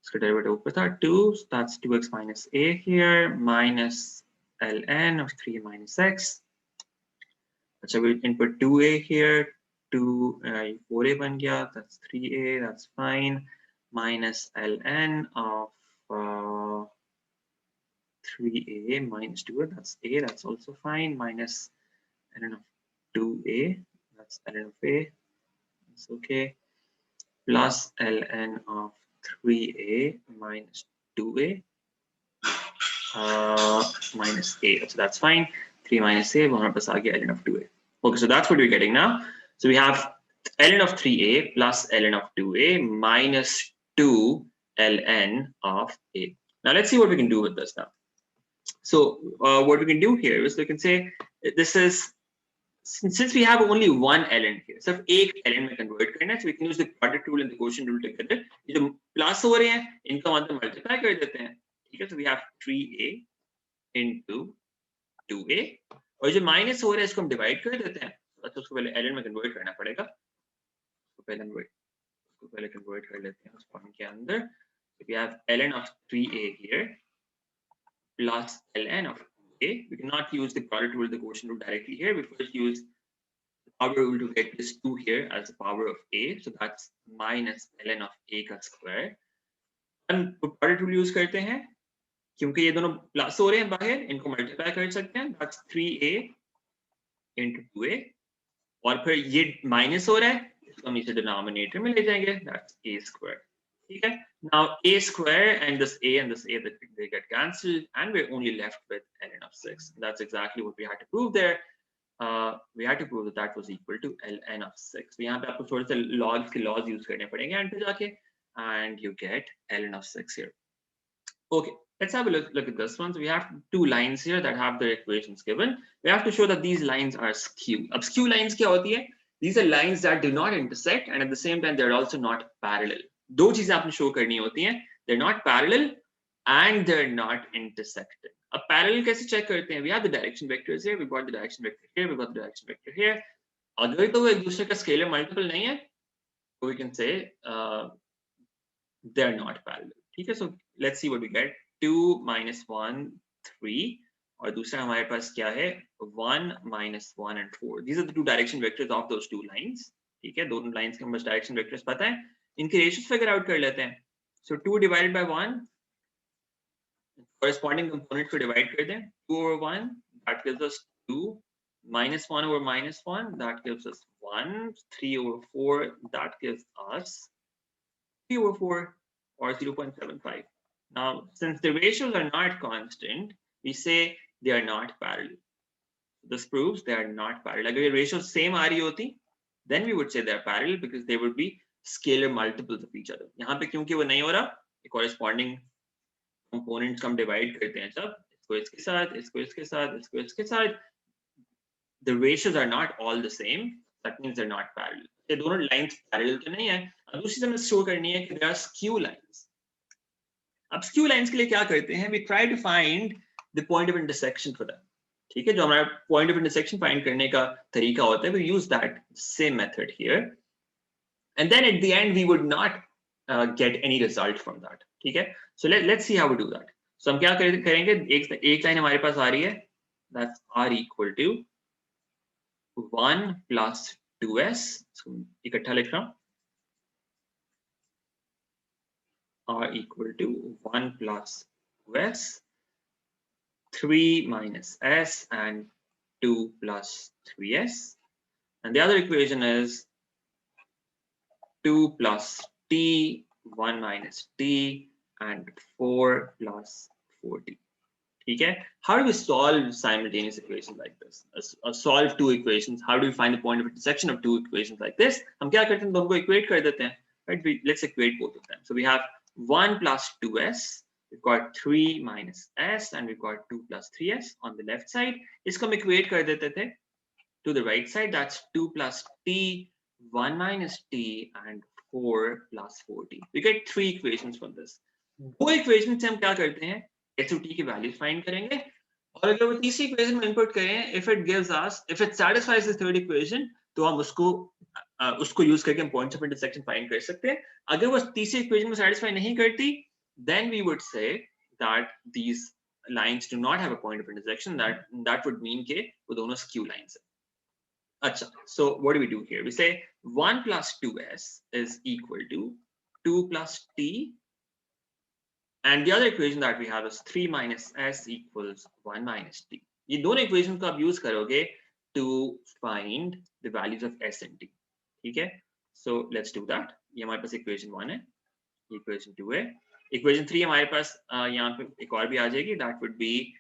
इसका derivative ऊपर था 2. So that's 2x minus a here minus ln of 3 minus x. अच्छा we input 2a here. 4a बन गया. That's 3a. That's fine. Minus ln of 3a minus 2a. That's a. That's also fine. Minus ln of 2a. That's ln of a. That's okay. Plus ln of 3a minus 2a minus a. So that's fine. 3 minus a. हमारे पास आ गया ln of 2a. Okay, so that's what we're getting now. So we have ln of 3a plus ln of 2a minus 2 ln of a. Now let's see what we can do with this now. So what we can do here is we can say this is, since we have only one ln here, so एक ln में convert करना है, so we can use the quadratic rule and the quotient rule together. ये जो plus हो रहे हैं इनका मतलब multiply कर देते हैं, ठीक है? So we have 3a into 2a, और जो minus हो रहा है इसको हम divide कर देते हैं. अच्छा, उसको पहले ln में convert करना पड़ेगा. उसको पहले convert कर लेते हैं उस point के अंदर. So we have ln of 3a here plus ln of a. We cannot use the quadratic rule, the quotient rule directly here. We first use the power rule to get this 2 here as the power of a. So that's minus ln of a का square. हम quadratic rule use करते हैं क्योंकि ये दोनों plus हो रहे हैं बाहर, इनको मल्टीप्लाई कर सकते हैं. That's 3a into 2a. और फिर ये माइनस हो रहा है, इसको हम इसे डिनोमिनेटर में ले जाएंगे. That's a square. ठीक है? Now a square and this a they get cancelled, and we're only left with ln of 6. That's exactly what we had to prove there. We had to prove that that was equal to ln of 6. So यहाँ पे आपको थोड़े से logs के laws use करने पड़ेंगे and पे जाके, and you get ln of 6 here. Okay, let's have a look at this one. So we have two lines here that have their equations given. We have to show that these lines are skew. अब skew lines क्या होती है? These are lines that do not intersect, and at the same time they're also not parallel. दो चीजें आपने show करनी होती हैं. They're not parallel and they're not intersecting. अब parallel कैसे चेक करते हैं? We have the direction vectors here. We've got the direction vector here. We've got the direction vector here. अगर तो वो एक दूसरे का scalar multiple नहीं है, so we can say they're not parallel. ठीक है? So let's see what we get. 2 minus 1 3, और दूसरा हमारे पास क्या है? 1 minus 1 and 4. These are the two direction vectors of those two lines. ठीक है? दोनों lines के हमें direction vectors पता है. इनके ratios figure out कर लेते हैं. So 2 divided by 1, corresponding component को divide कर दें. 2 over 1, that gives us 2. Minus 1 over minus 1, that gives us 1. 3 over 4, that gives us 3 over 4, or 0.75. Now, since the ratios are not constant, we say they are not parallel. This proves they are not parallel. अगर ratios same आ रही होती, then we would say they are parallel because they would be scalar multiples of each other. यहाँ पे क्योंकि वो नहीं हो रहा, corresponding components हम divide करते हैं सब, इसको इसके साथ, इसको इसके साथ, इसको इसके साथ. The ratios are not all the same. That means they're not parallel. ये दोनों lines parallel तो नहीं है. अब दूसरी चीज हमें show करनी है कि there are skew lines. अब skew lines के लिए क्या करते हैं? We try to find the point of intersection for them. ठीक है? जो हमारा point of intersection find करने का तरीका होता है, we use that same method here. And then at the end, we would not get any result from that. ठीक है? So let's see how we do that. So हम क्या करेंगे? एक line हमारे पास आ रही है. That's r equal to 1 plus 2s. So इकट्ठा लिख रहा हूँ. R equal to 1 plus 2s, 3 minus s, and 2 plus 3s. And the other equation is 2 plus t, 1 minus t, and 4 plus 4t. ठीक है? How do we solve simultaneous equations like this? Solve two equations. How do we find the point of intersection of two equations like this? हम क्या करते हैं? दोनों को equate कर देते हैं. Right? Let's equate both of them. So we have 1 plus 2s. We've got 3 minus s, and we've got 2 plus 3s on the left side. इसको हम equate कर देते थे. To the right side, that's 2 plus t, 1 minus t, and 4 plus 4t. We get three equations from this. दो equations से हम क्या करते हैं? S और t की values find करेंगे, और अगर वो तीसरी equation में input करें, if it satisfies the third equation, तो हम उसको use करके हम points of intersection find कर सकते हैं. अगर वो तीसरी equation में satisfy नहीं करती, then we would say that these lines do not have a point of intersection. That would mean कि वो दोनों skew lines हैं. Achha, so what do we do here? We say 1 plus 2s is equal to 2 plus t, and the other equation that we have is 3 minus s equals 1 minus t. ये दोनों equations को आप use करोगे to find the values of s and t. ठीक है? So let's do that. ये हमारे पास equation 1 है, equation 2 है, equation 3 हमारे पास यहाँ पे एक और भी आ जाएगी. That would be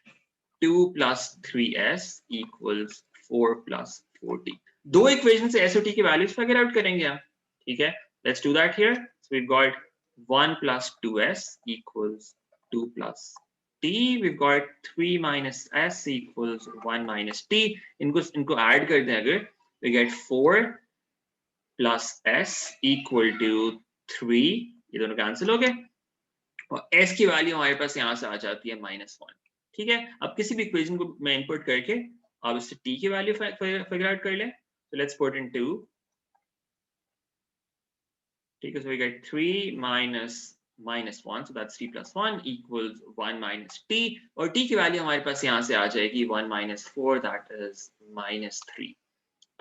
2 plus 3s equals 4 plus 4t. दो इक्वेशन से s और t की वैल्यूज फिगर आउट करेंगे हम. ठीक है? Let's do that here. So we've got 1 plus 2s equals 2 plus t. We've got 3 minus s equals 1 minus t. इनको add कर दें अगर, we get 4 plus s equal to 3. ये दोनों कैंसिल हो गए और s की वैल्यू हमारे पास यहाँ से आ जाती है -1. ठीक है, अब किसी भी इक्वेशन को मैं इनपुट करके आप इससे t की वैल्यू फिगर आउट कर लें. So let's put in 2. ठीक है, so we get 3 minus -1, so that's 3 plus 1 equals 1 minus t, और t की वैल्यू हमारे पास यहाँ से आ जाएगी 1 minus 4, that is -3.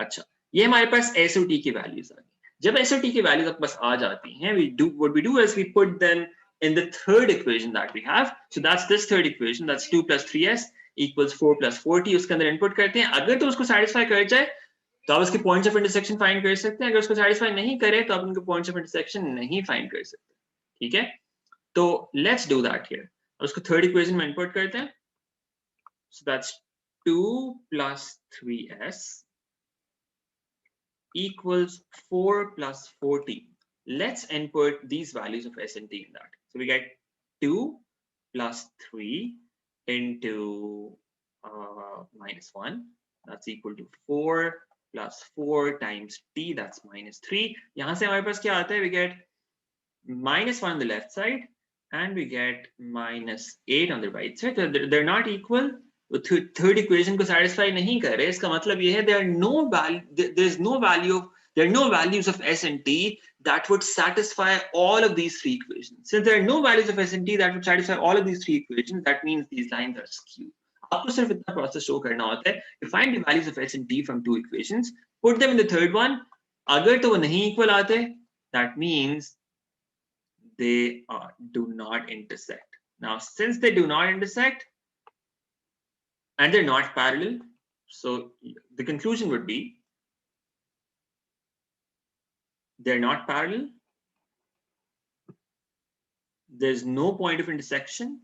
अच्छा, ये हमारे पास s और t की वैल्यूज आ गई. जब s और t की वैल्यूज आपके पास आ जाती हैं, what we do is we put them in the third equation that we have. So that's this third equation, that's 2 plus 3s equals 4 plus 4t. उसके अंदर इनपुट करते हैं. अगर तो उसको satisfy कर जाए तो आप उसके पॉइंट्स ऑफ इंटरसेक्शन फाइंड कर सकते हैं. अगर उसको satisfy नहीं करे तो आप उनके पॉइंट्स ऑफ इंटरसेक्शन नहीं फाइंड कर सकते. ठीक है, तो let's do that here. उसको थर्ड इक्वेशन में इनपुट करते हैं. So that's 2 plus 3s equals 4 plus 4t. Let's input these values of s and t in that. So we get 2 plus 3 into -1, that's equal to 4 plus 4 times t, that's -3. यहाँ से हमारे पास क्या आता है? We get -1 on the left side and we get -8 on the right side. So they're not equal. Third equation को satisfy नहीं कर रहे. इसका मतलब ये है there are no values of s and t that would satisfy all of these three equations. Since there are no values of s and t that would satisfy all of these three equations, that means these lines are skewed. आपको सिर्फ इतना process show करना होता है. You find the values of s and t from two equations, put them in the third one. अगर तो वो नहीं इक्वल आते, that means they do not intersect. Now, since they do not intersect and they're not parallel, so the conclusion would be they're not parallel, there's no point of intersection.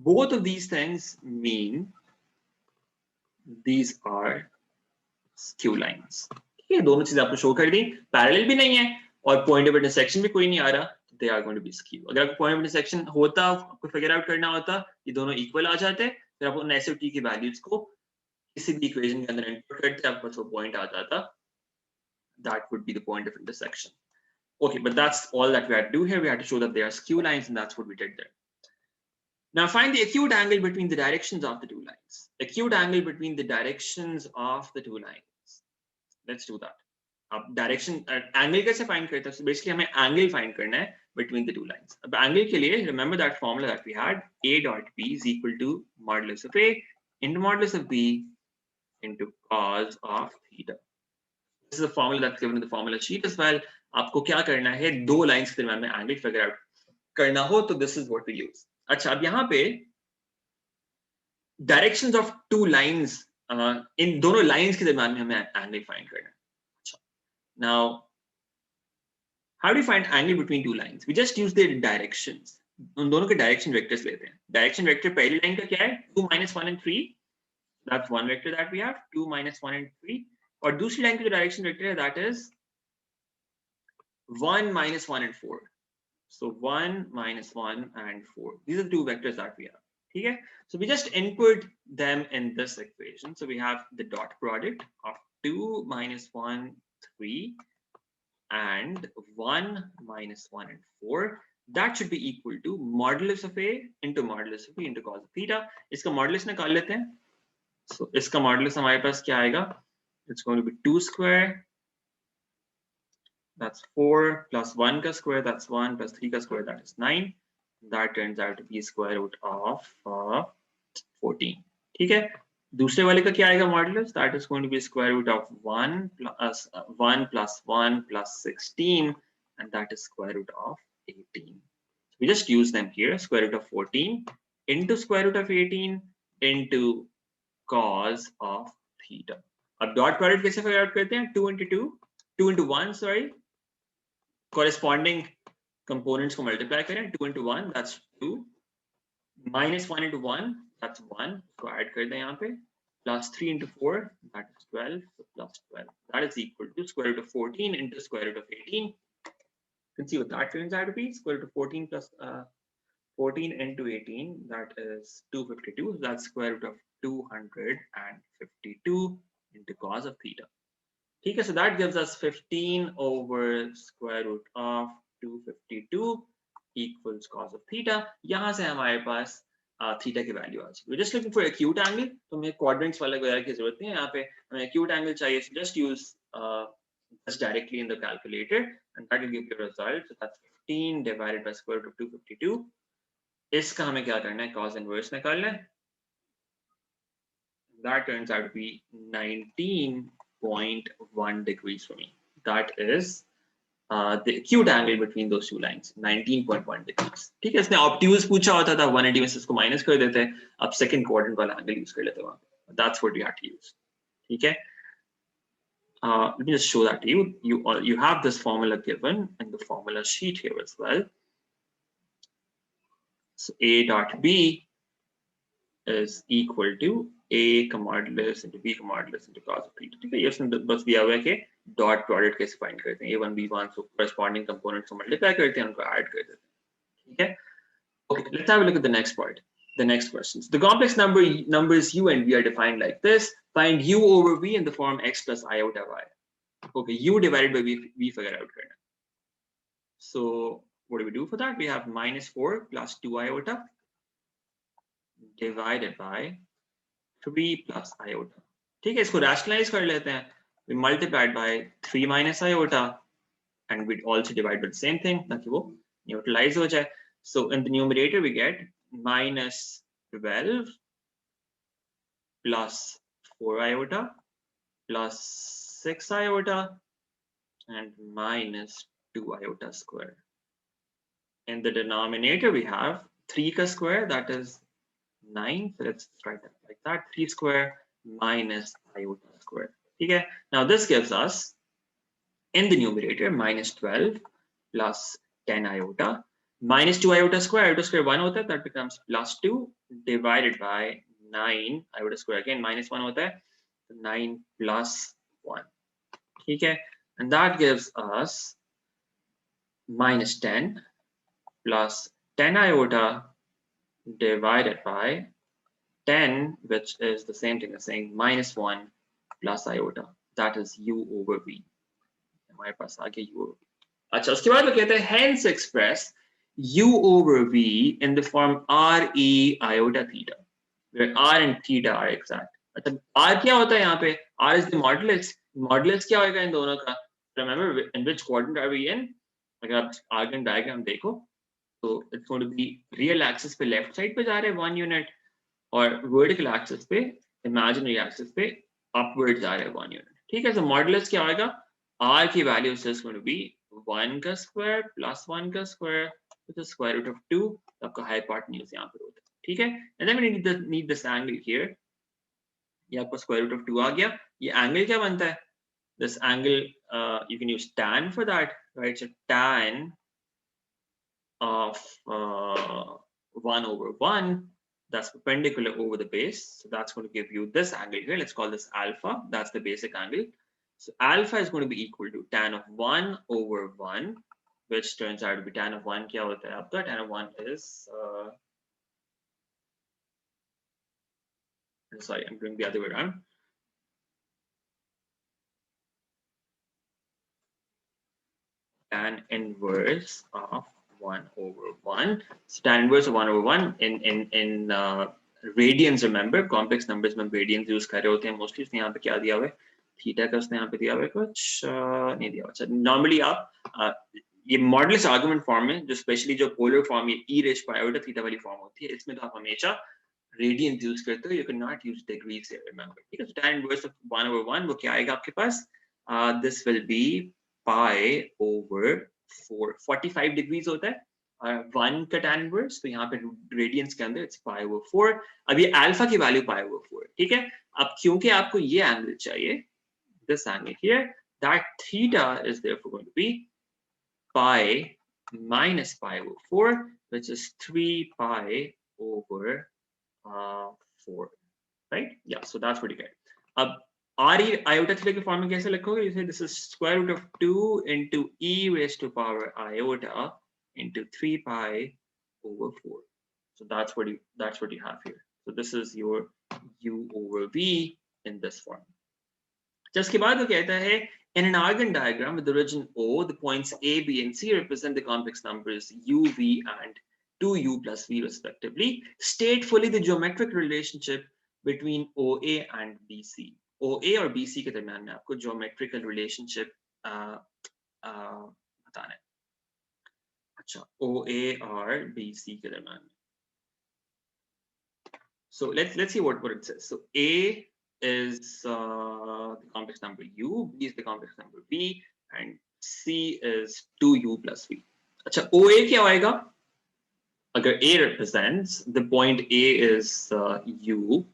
Both of these things mean these are skew lines. ये दोनों चीजें आपको show कर दी. Parallel भी नहीं है और point of intersection भी कोई नहीं आ रहा. They are going to be skew. अगर आपको पॉइंट ऑफ इंटरसेक्शन होता, आपको फिगर आउट करना होता, ये दोनों इक्वल आ जाते, फिर आप उन s और t की वैल्यूज को किसी भी इक्वेशन के अंदर इनपुट करते, आपको जो पॉइंट आ जाता, that would be the point of intersection. Okay, but that's all that we had to do here. We had to show that they are skew lines, and that's what we did there. Now find the acute angle between the directions of the two lines. Acute angle between the directions of the two lines. Let's do that. अब direction angle कैसे find करते हैं? So basically हमें angle find करना है between the two lines. अब angle के लिए remember that formula that we had, a dot b is equal to modulus of a into modulus of b into cos of theta. This is a formula that's given in the formula sheet as well. आपको क्या करना है? दो lines के दरमियान में angle figure out करना हो तो this is what we use. अच्छा, अब यहाँ पे डायरेक्शंस ऑफ टू लाइंस, इन दोनों लाइंस के दरमियान में हमें एंगल फाइंड करना है. अच्छा, now how do you find angle between two lines? We just use the directions. उन दोनों के डायरेक्शन वेक्टर्स लेते हैं. डायरेक्शन वेक्टर पहली लाइन का क्या है? 2 -1 and 3. That's one vector that we have, 2 -1 and 3. और दूसरी लाइन की जो डायरेक्शन वेक्टर है that is 1 -1 and 4. So 1 -1 and 4. These are the two vectors that we have. Okay, so we just input them in this equation. So we have the dot product of 2 -1 3 and 1 -1 and 4. That should be equal to modulus of a into modulus of b into cos of theta. इसका modulus निकाल लेते हैं. So इसका modulus हमारे पास क्या आएगा? It's going to be 2 square, that's 4, plus 1 ka square, that's 1, plus 3 ka square, that is 9. That turns out to be square root of 14. ठीक है, दूसरे वाले का क्या आएगा modulus? That is going to be square root of 1 plus 1 plus 1 plus 16, and that is square root of 18. So we just use them here, square root of 14 into square root of 18 into cos of theta. अब dot product कैसे figure out करते हैं? 2 into 1, sorry, corresponding components को multiply करें. 2 into 1, that's 2, minus 1 into 1, that's 1, so add कर दें यहाँ पे, plus 3 into 4, that is 12, so plus 12, that is equal to square root of 14 into square root of 18. You can see what that turns out to be. Square root of 14 plus 14 into 18, that is 252. That's square root of 252 into cos of theta. Okay, so that gives us 15 over square root of 252 equals cos of theta. यहाँ से हमारे पास theta की value आ जाएगी. We're just looking for acute angle, तो हमें quadrants वाला वगैरह की जरूरत नहीं है. यहाँ पे हमें acute angle चाहिए, so just use this directly in the calculator, and that will give you a result. So that's 15 divided by square root of 252. इसका हमें क्या करना है? Cos inverse निकालना है. That turns out to be 19.1 degrees for me. That is the acute angle between those two lines, 19.1 degrees. ठीक है, इसने obtuse पूछा होता था 180 में से इसको minus कर देते हैं, अब second quadrant वाला angle use कर लेते हैं वहाँ पे. That's what we had to use. ठीक है. Let me just show that to you. You have this formula given in the formula sheet here as well. So A dot B is equal to A modulus into B modulus into cos of theta. ठीक है, ये उसने बस दिया हुआ है कि dot product कैसे फाइंड करते हैं. A1 B1 so corresponding components को मल्टीप्लाई करते हैं, उनको ऐड कर देते हैं. ठीक है. Okay, let's have a look at the next part. The next questions. The complex numbers U and V are defined like this. Find U over V in the form x plus iota y. Okay, U divided by V figure out करना. So what do we do for that? We have minus 4 plus 2 iota divided by 3 plus iota. ठीक है, इसको rationalize कर लेते हैं. We multiplied by 3 minus iota and we also divide by the same thing ताकि वो neutralize हो जाए. So in the numerator we get minus 12 plus 4 iota plus 6 iota and minus 2 iota square. In the denominator we have 3 ka square, that is 9. So let's write that like that. 3 square minus iota square. Okay. Now this gives us in the numerator minus 12 plus 10 iota minus 2 iota square. Iota square 1 hota hai, that becomes plus 2 divided by 9 iota square. Again minus 1 hota hai, so 9 plus 1. Okay. And that gives us minus 10 plus 10 iota divided by 10, which is the same thing as saying minus 1 plus iota. That is U over V. हमारे पास आ गया U over V. अच्छा, उसके बाद वो कहते हैं hence express U over V in the form RE iota theta, where R and theta are exact. अच्छा, R क्या होता है यहाँ पे? R is the modulus. Modulus क्या होगा इन दोनों का? Remember in which quadrant are we in? अगर आप argand diagram देखो, so it's going to be real axis पे left side पे जा रहे हैं 1 unit, और vertical axis पे imaginary axis पे upward जा रहे हैं 1 unit. ठीक है, so modulus क्या होगा? R की value is just going to be 1 का square plus 1 का square, which is square root of 2. तो आपका hypotenuse यहाँ पर होता है. ठीक है, and then we need this angle here. ये आपका square root of 2 आ गया. ये angle क्या बनता है? This angle you can use tan for that, right? So tan of 1 over 1, that's perpendicular over the base, so that's going to give you this angle here. Let's call this alpha. That's the basic angle. So alpha is going to be equal to tan of 1 over 1, which turns out to be tan of 1 kya hota hai aapka? Tan of 1 is sorry, I'm doing the other way around. Tan inverse of 1 over 1. So tan inverse of 1 over 1 in radians. Remember, complex numbers में radians use कर रहे होते हैं mostly. इसने यहाँ पे क्या दिया हुआ है? थीटा का उसने यहाँ पे दिया हुआ है कुछ नहीं दिया हुआ. नॉर्मली आप ये मॉडुलस आर्गुमेंट फॉर्म में, जो स्पेशली जो पोलर फॉर्म ये e raise to iota theta वाली फॉर्म होती है, इसमें तो आप हमेशा रेडियंस यूज करते हो. You can not use degrees here, remember. ठीक है, tan इनवर्स ऑफ 1 over 1 वो क्या आएगा आपके पास? This will be pi over 4. 45 degrees होता है 1 का tan इनवर्स, तो यहाँ पे रेडियंस के अंदर इट्स पाई ओवर 4. अब ये अल्फा की वैल्यू पाई ओवर 4. ठीक है, अब क्योंकि आपको ये एंगल चाहिए, this angle here, that theta is therefore going to be pi minus pi over 4, which is 3 pi over 4, right? Yeah, so that's what you get. RE iota theta के form में कैसे लिखोगे? You say this is square root of 2 into e raised to power iota into 3 pi over 4. So that's what you have here. So this is your u over v in this form. जिसके बाद वो कहता है in an Argand diagram with the origin O, the points A, B, and C represent the complex numbers u, v, and 2u plus v respectively. State fully the geometric relationship between OA and BC. OA और BC के दरम्यान में आपको geometrical relationship बताना है. अच्छा, OA और BC के दरम्यान में. So let's see what it says. So A is the complex number u, B is the complex number v, and C is 2u plus v. अच्छा, OA क्या आएगा? अगर A represents the point A is u,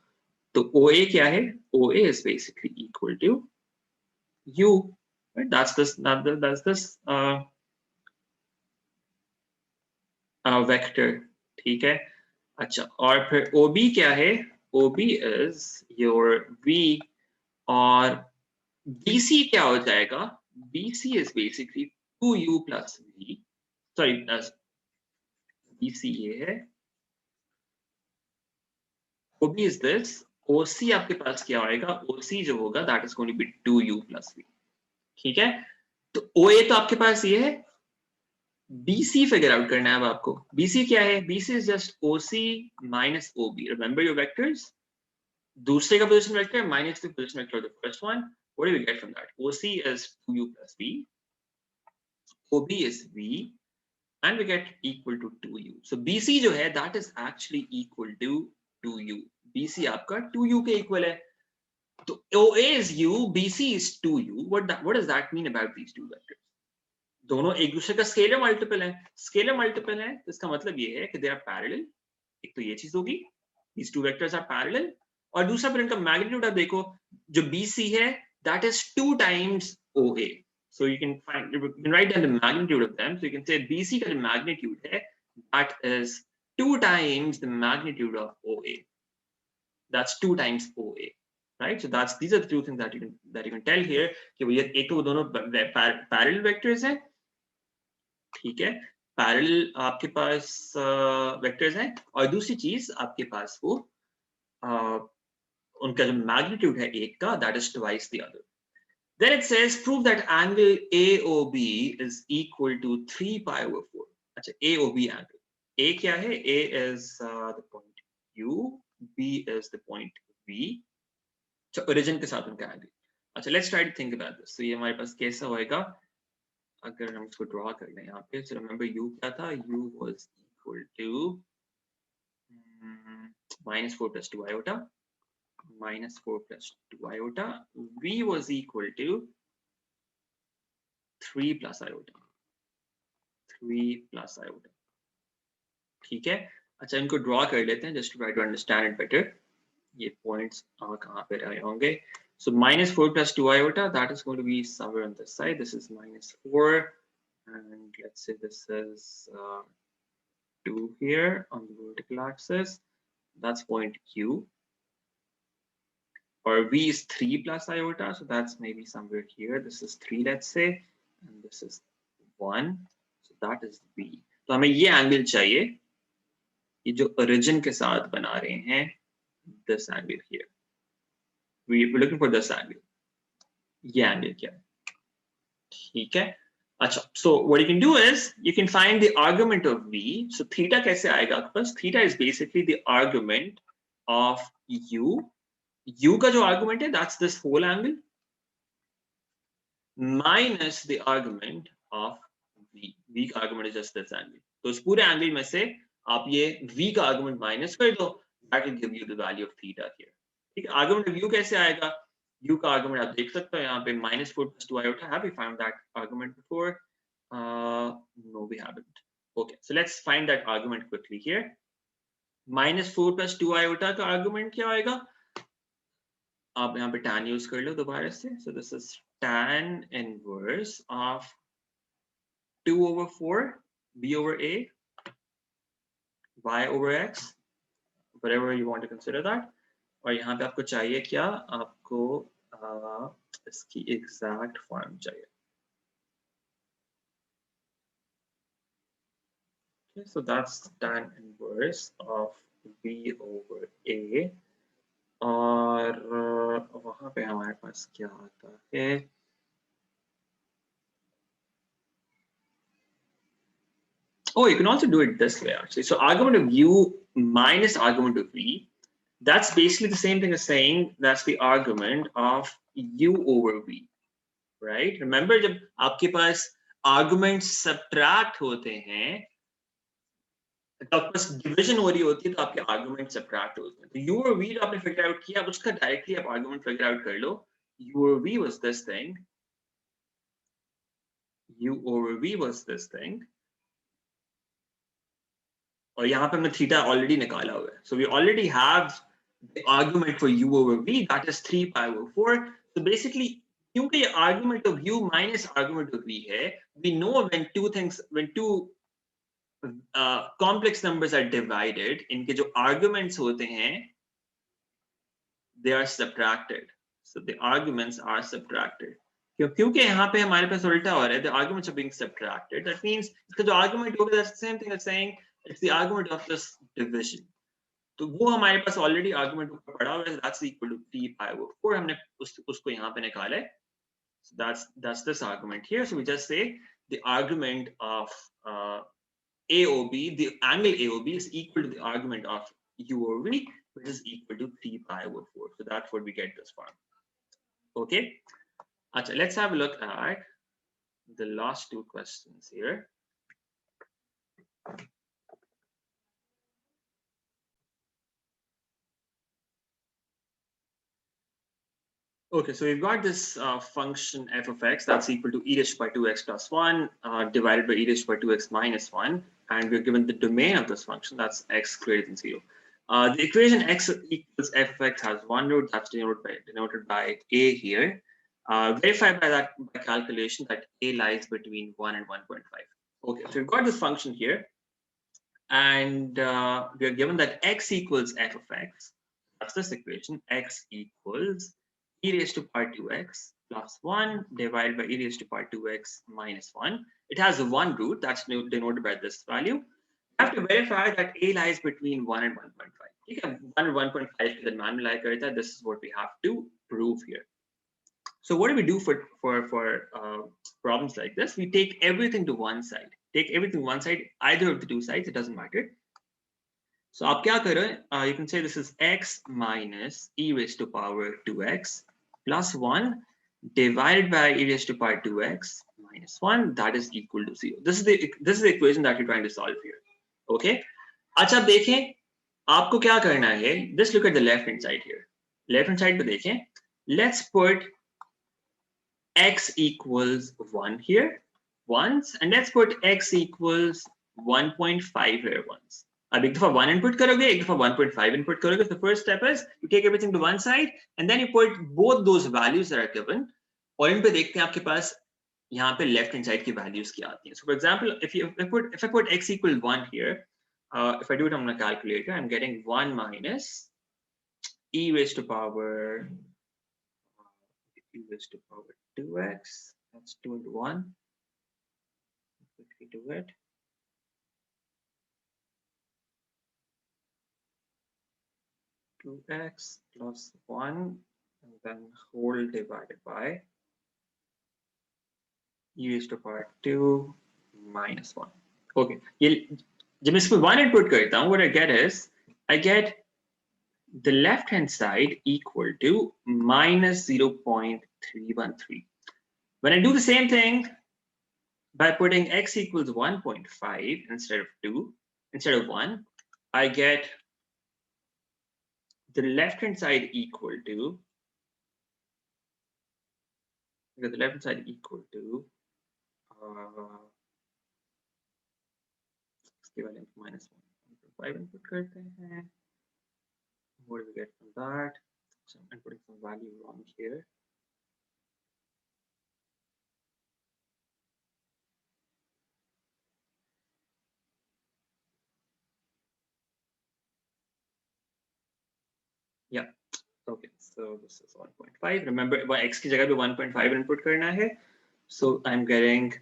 तो OA क्या है? OA is basically equal to u. Right? That's this vector. ठीक है. अच्छा, और फिर OB क्या है? OB is your V, और BC क्या हो जाएगा? BC is basically 2u plus V. Sorry, BC ये है. OB is this. OC आपके पास क्या आएगा? OC जो होगा that is going to be 2u plus V. ठीक है? तो OA तो आपके पास ये है. BC फिगर आउट करना है अब आपको. BC क्या है? BC is just OC minus OB. Remember your vectors? दूसरे का position vector minus the position vector of the first one. What do we get from that? OC is 2u plus V. OB is V. And we get equal to 2u. So BC जो है that is actually equal to 2u. BC आपका 2u के equal है. तो OA is u, BC is 2u. What does that mean about these two vectors? दोनों एक दूसरे का स्केलर मल्टीपल है. स्केलर मल्टीपल है तो इसका मतलब ये है कि दे आर पैरेलल. एक तो ये चीज होगी, these two vectors are parallel. और दूसरा फिर इनका मैग्नीट्यूड आप देखो, जो BC है that is 2 times OA. So you can write down the magnitude of them. So you can say BC का जो magnitude है that is 2 times the magnitude of OA. That's 2 times OA. Right? So these are the two things that you can tell here कि वो ये एक तो दोनों parallel vectors हैं. ठीक है, पैरेलल आपके पास वेक्टर्स हैं, और दूसरी चीज आपके पास वो उनका जो मैग्नीट्यूड है एक का that is twice the other. Then it says prove that angle AOB is equal to 3 pi over 4. अच्छा, AOB angle. A क्या है? A is the point U, B is the point V. अच्छा, origin के साथ उनका angle. अच्छा, let's try to think about this. So ये हमारे पास कैसा होएगा अगर हम इसको ड्रॉ कर लें यहाँ पे. So remember u क्या था? U was equal to minus 4 plus 2 iota. Minus 4 plus 2 iota. V was equal to 3 plus iota. 3 plus iota. ठीक है. अच्छा, इनको ड्रॉ कर लेते हैं just to try to understand it better. ये points कहाँ पे रहे होंगे? So minus 4 plus 2 iota, that is going to be somewhere on this side. This is minus 4. And let's say this is 2 here on the vertical axis. That's point Q. Or V is 3 plus iota, so that's maybe somewhere here. This is 3, let's say, and this is 1. So that is V. तो हमें ये angle चाहिए, ये जो origin के साथ बना रहे हैं, this angle here. We're looking for this angle. ये angle क्या है? ठीक है. अच्छा, so what you can do is you can find the argument of V. So theta कैसे आएगा आपके पास? Theta is basically the argument of U. U का जो argument है that's this whole angle minus the argument of V. V का argument is just this angle. तो इस पूरे angle में से आप ये V का argument minus कर दो, that will give you the value of theta here. ठीक है. Argument of U कैसे आएगा? U का argument आप देख सकते हो यहाँ पे minus 4 plus 2 iota. Have we found that argument before? No, we haven't. Okay, so let's find that argument quickly here. Minus 4 plus 2 iota का argument क्या आएगा? आप यहाँ पे tan use कर लो दोबारा से. So this is tan inverse of 2 over 4 b over a y over x, whatever you want to consider that. और यहाँ पे आपको चाहिए क्या? आपको इसकी एग्जैक्ट फॉर्म चाहिए. Okay, so that's tan inverse of v over a. और वहां पे हमारे पास क्या आता है? Oh, you can also do it this way actually. So argument of u minus argument of v, that's basically the same thing as saying that's the argument of u over v, right? Remember जब आपके पास arguments subtract होते हैं, तो आपके पास division हो रही होती है तो आपके आर्गुमेंट सब्ट्रैक्ट होते हैं. तो u और v जो आपने फिगर आउट किया, अब उसका डायरेक्टली आप आर्गुमेंट फिगर आउट कर लो. u over v was this thing, u over v was this thing, और यहाँ पे हमने थीटा ऑलरेडी निकाला हुआ है. So we already have the argument for u over v, that is 3 pi over 4. So basically क्योंकि ये argument of u minus argument of v है, we know when two complex numbers are divided, इनके जो arguments होते हैं they are subtracted. So the arguments are subtracted. क्योंकि यहाँ पे हमारे पास उल्टा हो रहा है, the arguments are being subtracted. That means इसका जो argument होगा, that's the same thing as saying it's the argument of this division. तो वो हमारे पास already argument ऊपर पड़ा हुआ है, that's equal to 3 pi over 4. हमने उसको यहाँ पे निकाला है. So that's this argument here. So we just say the argument of AOB, the angle AOB is equal to the argument of U over V, which is equal to 3 pi over 4. So that's what we get this from. Okay. Achha, let's have a look at the last two questions here. Okay, so we've got this function f of x that's equal to e raised to by 2x plus 1 divided by e raised to by 2x minus 1, and we're given the domain of this function, that's x greater than 0. The equation x equals f of x has one root, that's denoted by a here. Verify by calculation that a lies between 1 and 1.5. Okay, so we've got this function here, and we are given that x equals f of x. That's this equation, x equals e raised to power 2x plus 1 divided by e raised to power 2x minus 1. It has one root, that's denoted by this value. We have to verify that a lies between 1 and 1.5. Okay, 1 and 1.5 is manual. This is what we have to prove here. So what do we do for problems like this? We take everything to one side. Take everything one side, either of the two sides, it doesn't matter. So आप क्या करो? You can say this is x minus e raised to power 2x plus 1 divided by e raised to power 2x minus 1, that is equal to 0. This is the equation that you're trying to solve here. Okay? अच्छा देखें, आपको क्या करना है? Just look at the left hand side here. Left hand side पे देखें. Let's put x equals 1 here once, and let's put x equals 1.5 here once. अब एक दफा 1 input करोगे, एक दफा 1.5 input करोगे. So the first step is you take everything to one side and then you put both those values that are given, और इन पे देखते हैं आपके पास यहाँ पे left hand side की values क्या आती हैं. So for example, if I put x equal 1 here, if I do it on my calculator, I'm getting 1 minus e raised to power 2x, that's 2 into 1. Quickly do it. Two x plus 1 and then whole divided by e raised to power 2 minus 1. Okay, जब मैं इसमें 1 input करता हूँ, what I get is I get the left hand side equal to minus 0.313. When I do the same thing by putting x equals 1.5 instead of 1, I get the left hand side equal to minus 1.5 input करते हैं. What do we get from that? So I'm putting some value wrong here. Yeah, Okay, so this is 1.5. Remember, x की जगह पे 1.5 input करना है. So I'm getting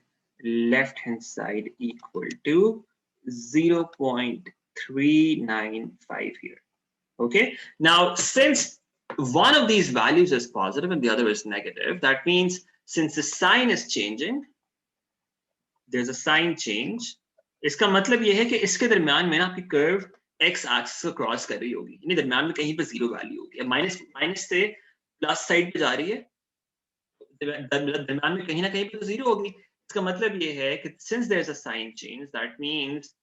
left hand side equal to 0.395 here. Okay. Now, since one of these values is positive and the other is negative, that means since the sign is changing, there's a sign change. इसका मतलब ये है कि इसके दरमियान में ना आपकी कर्व x एक्सिस को क्रॉस कर रही होगी, यानी दरमियान में कहीं पे जीरो वैल्यू होगी. अब माइनस से प्लस साइड पे जा रही है, दरमियान में कहीं ना कहीं पे तो जीरो होगी. इसका मतलब ये है कि since there's a sign change, that means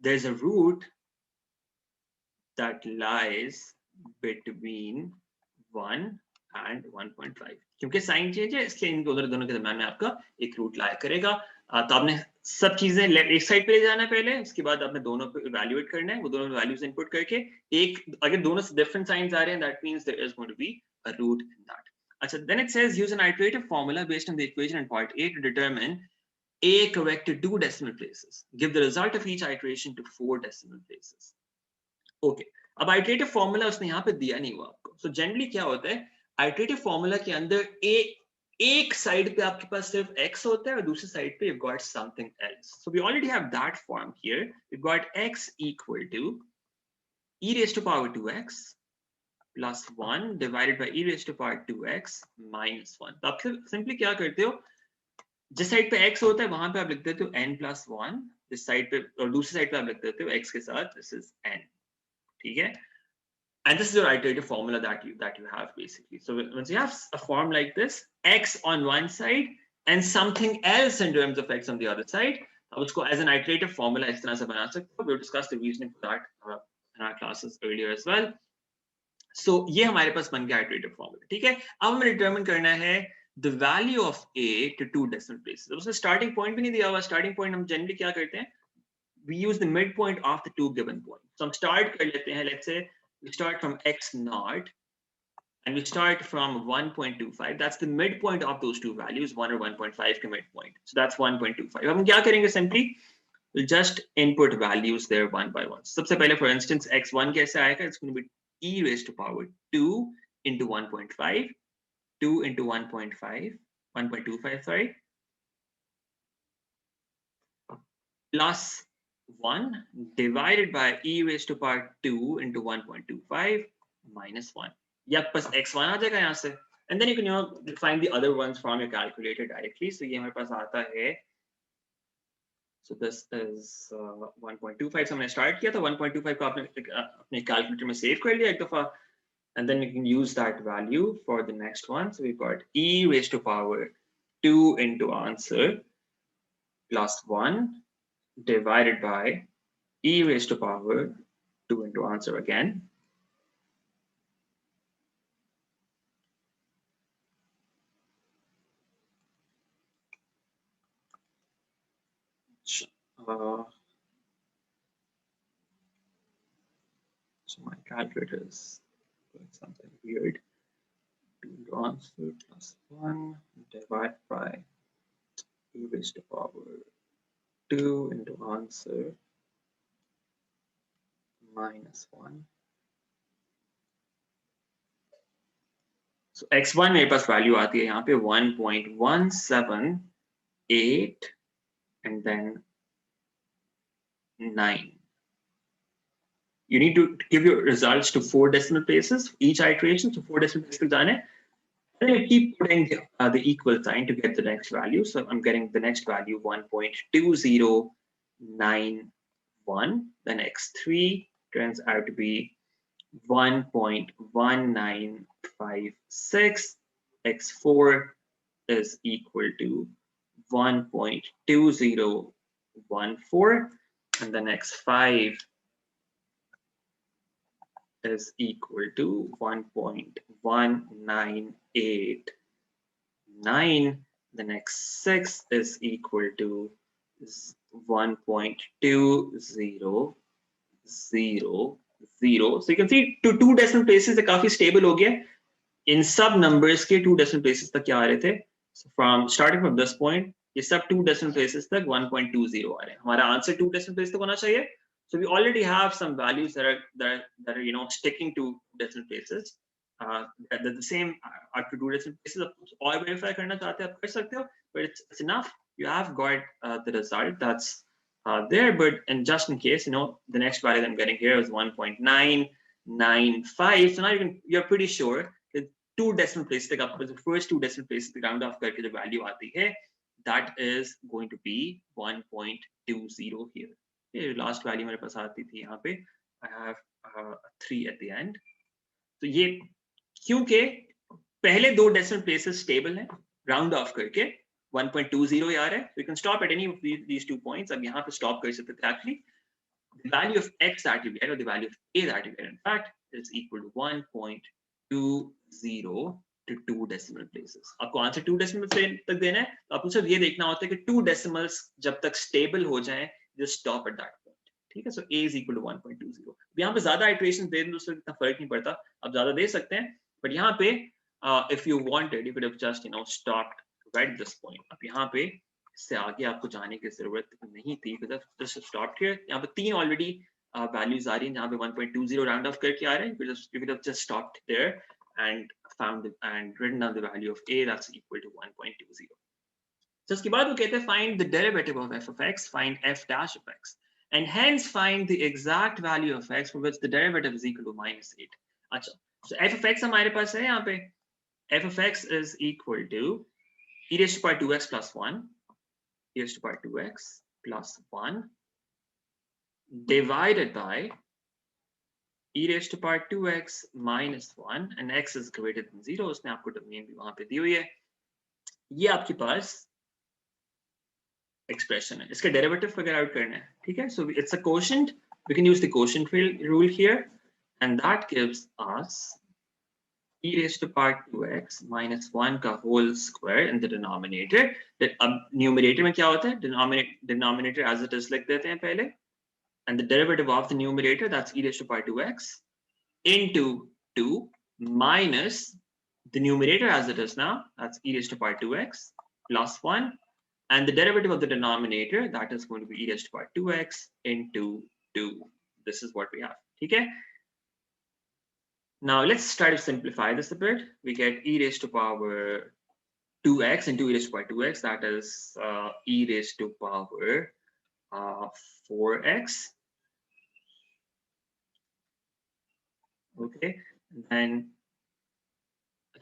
there's a root that lies between 1 and 1.5. क्योंकि साइन चेंज है इसलिए इन दोनों के दरमियान में आपका एक रूट लाया करेगा. तो आपने सब चीजें एक साइड पे ले जाना है पहले, उसके बाद आपने दोनों पे इवैल्यूएट करना है. वो दोनों वैल्यूज इनपुट करके एक अगर दोनों डिफरेंट साइंस आ रहे हैं, that means there is going to be a root in that. अच्छा, then it says use an iterative formula based on the equation in part A to determine A correct to 2 decimal places. Give the result of each iteration to 4 decimal places. Okay. अब iterative formula उसने यहाँ पे दिया नहीं हुआ आपको. So generally क्या होता है, आइटरेटिव फॉर्मूला के अंदर एक साइड पे आपके पास सिर्फ x होता है और दूसरी साइड पे you've got something else. So we already have that form here. We've got x equal to e raised to power 2x plus 1 divided by e raised to power 2x minus 1. तो आप simply क्या करते हो, जिस side पे x होता है वहां पे आप लिख देते हो n plus 1, जिस साइड पे और दूसरी साइड पे आप लिख देते हो x के साथ this is n. ठीक है. And this is your iterative formula that you have basically. So once you have a form like this, x on one side and something else in terms of x on the other side, उसको as an iterative formula इस तरह से बना सकते हो. We'll discuss the reasoning for that in our classes earlier as well. So ये हमारे पास बन गया iterative formula. ठीक है. अब हमें determine करना है the value of a to 2 decimal places. अब उसने starting point भी नहीं दिया हुआ. Starting point हम generally क्या करते हैं? We use the midpoint of the two given points. So हम start कर लेते हैं. Let's say we start from x naught and we start from 1.25. That's the midpoint of those two values, 1 or 1.5 के midpoint. So that's 1.25. हम क्या करेंगे simply? We'll just input values there one by one. सबसे पहले, for instance, x1 कैसे आएगा? It's going to be e raised to power 2 into 1.5, 2 into 1.5, 1.25, sorry, plus 1 divided by e raised to power 2 into 1.25 minus 1. ये आपके पास x1 आ जाएगा यहाँ से. And then you can find the other ones from your calculator directly. So ये हमारे पास आता है. So this is 1.25. So हमने start किया था 1.25 को आपने अपने calculator में save कर लिया एक दफा. And then you can use that value for the next one. So we've got e raised to power 2 into answer plus 1 divided by e raised to power 2 into answer again. So my calculator is doing something weird. 2 into answer plus 1 divided by e raised to power 2 into answer minus 1. So x1 मेरे पास value आती है यहाँ पे 1.178 and then 9. You need to give your results to 4 decimal places each iteration. So 4 decimal places जाने. Then you keep putting the equal sign to get the next value. So I'm getting the next value 1.2091. Then x3 turns out to be 1.1956. x4 is equal to 1.2014, and then x5 is equal to 1.1989. The next 6 is equal to 1.2000. So you can see to 2 decimal places है काफी stable हो गया. इन सब numbers के 2 decimal places तक क्या आ रहे थे? So from starting from this point, ये सब 2 decimal places तक 1.20 आ रहे हैं. हमारा आंसर 2 decimal places तक होना चाहिए. So we already have some values that are you know sticking to decimal places. That the same are to do decimal places. और verify करना चाहते हैं आप कर सकते हो, but it's enough. You have got the result that's there, but and just in case, you know, the next value that I'm getting here is 1.995. So now you're pretty sure that two decimal places take up the first two decimal places the round off करके जो value आती है, that is going to be 1.20 here. Okay, last value मेरे पास आती थी यहाँ पे. I have 3 at the end. तो ये क्योंकि पहले दो decimal places stable हैं, round off करके 1.20 आ रहा है, we can stop at any of these 2 points. अब यहाँ पे stop कर सकते थे actually. The value of x that you get or the value of a that you get in fact is equal to 1.20 to 2 decimal places. आपको answer 2 decimal तक देना है, तो आपको सिर्फ ये देखना होता है कि 2 decimals जब तक stable हो जाएं, just stop at that point. ठीक है, so a is equal to 1.20. यहाँ पे ज्यादा iterations दे दें तो उससे इतना फर्क नहीं पड़ता, आप ज्यादा दे सकते हैं, but यहाँ पे if you wanted, you could have just you know stopped right at this point. अब यहाँ पे इससे आगे आपको जाने की जरूरत नहीं थी, because just stopped here. यहाँ पे 3 already values आ रही हैं, यहाँ पे 1.20 round off करके आ रहे हैं, you could have just stopped there and found and written down the value of a that's equal to 1.20. So इसके बाद वो कहते हैं find the derivative of f of x, find f dash of x, and hence find the exact value of x for which the derivative is equal to -8. अच्छा, so f of x हमारे पास है यहाँ पे, f of x is equal to e raised to power 2x plus 1, e raised to power 2x plus 1 divided by e raised to power 2x minus 1, and x is greater than 0. उसने आपको domain भी वहां पे दी हुई है. ये आपके पास expression है, इसका derivative figure out करना है, ठीक है? So it's a quotient. We can use the quotient rule here, and that gives us e raised to power 2x minus 1 का whole square in the denominator. अब numerator में क्या होता है? Denominator as it is लिख देते हैं पहले, and the derivative of the numerator, that's e raised to power 2x into 2 minus the numerator as it is now, that's e raised to power 2x plus 1, and the derivative of the denominator, that is going to be e raised to power 2x into 2. This is what we have. Okay. Now let's try to simplify this a bit. We get e raised to power 2x into e raised to power 2x. That is e raised to power 4x. Okay. And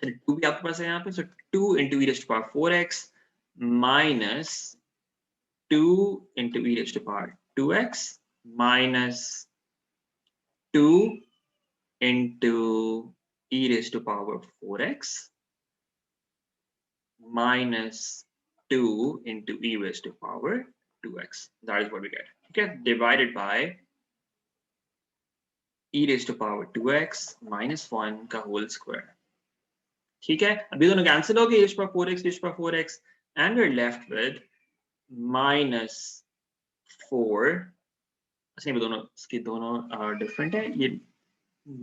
then 2 भी आपके पास है यहाँ पे. So 2 into e raised to power 4x minus 2 into e raised to power 2x minus 2 into e raised to power 4x minus 2 into e raised to power 2x. That is what we get. Okay, divided by e raised to power 2x minus 1 का whole square. ठीक है, अभी दोनों cancel हो गए, e raised to power 4x, e raised to power 4x, and we're left with minus 4. अच्छा, दोनों इसके दोनों different है, ये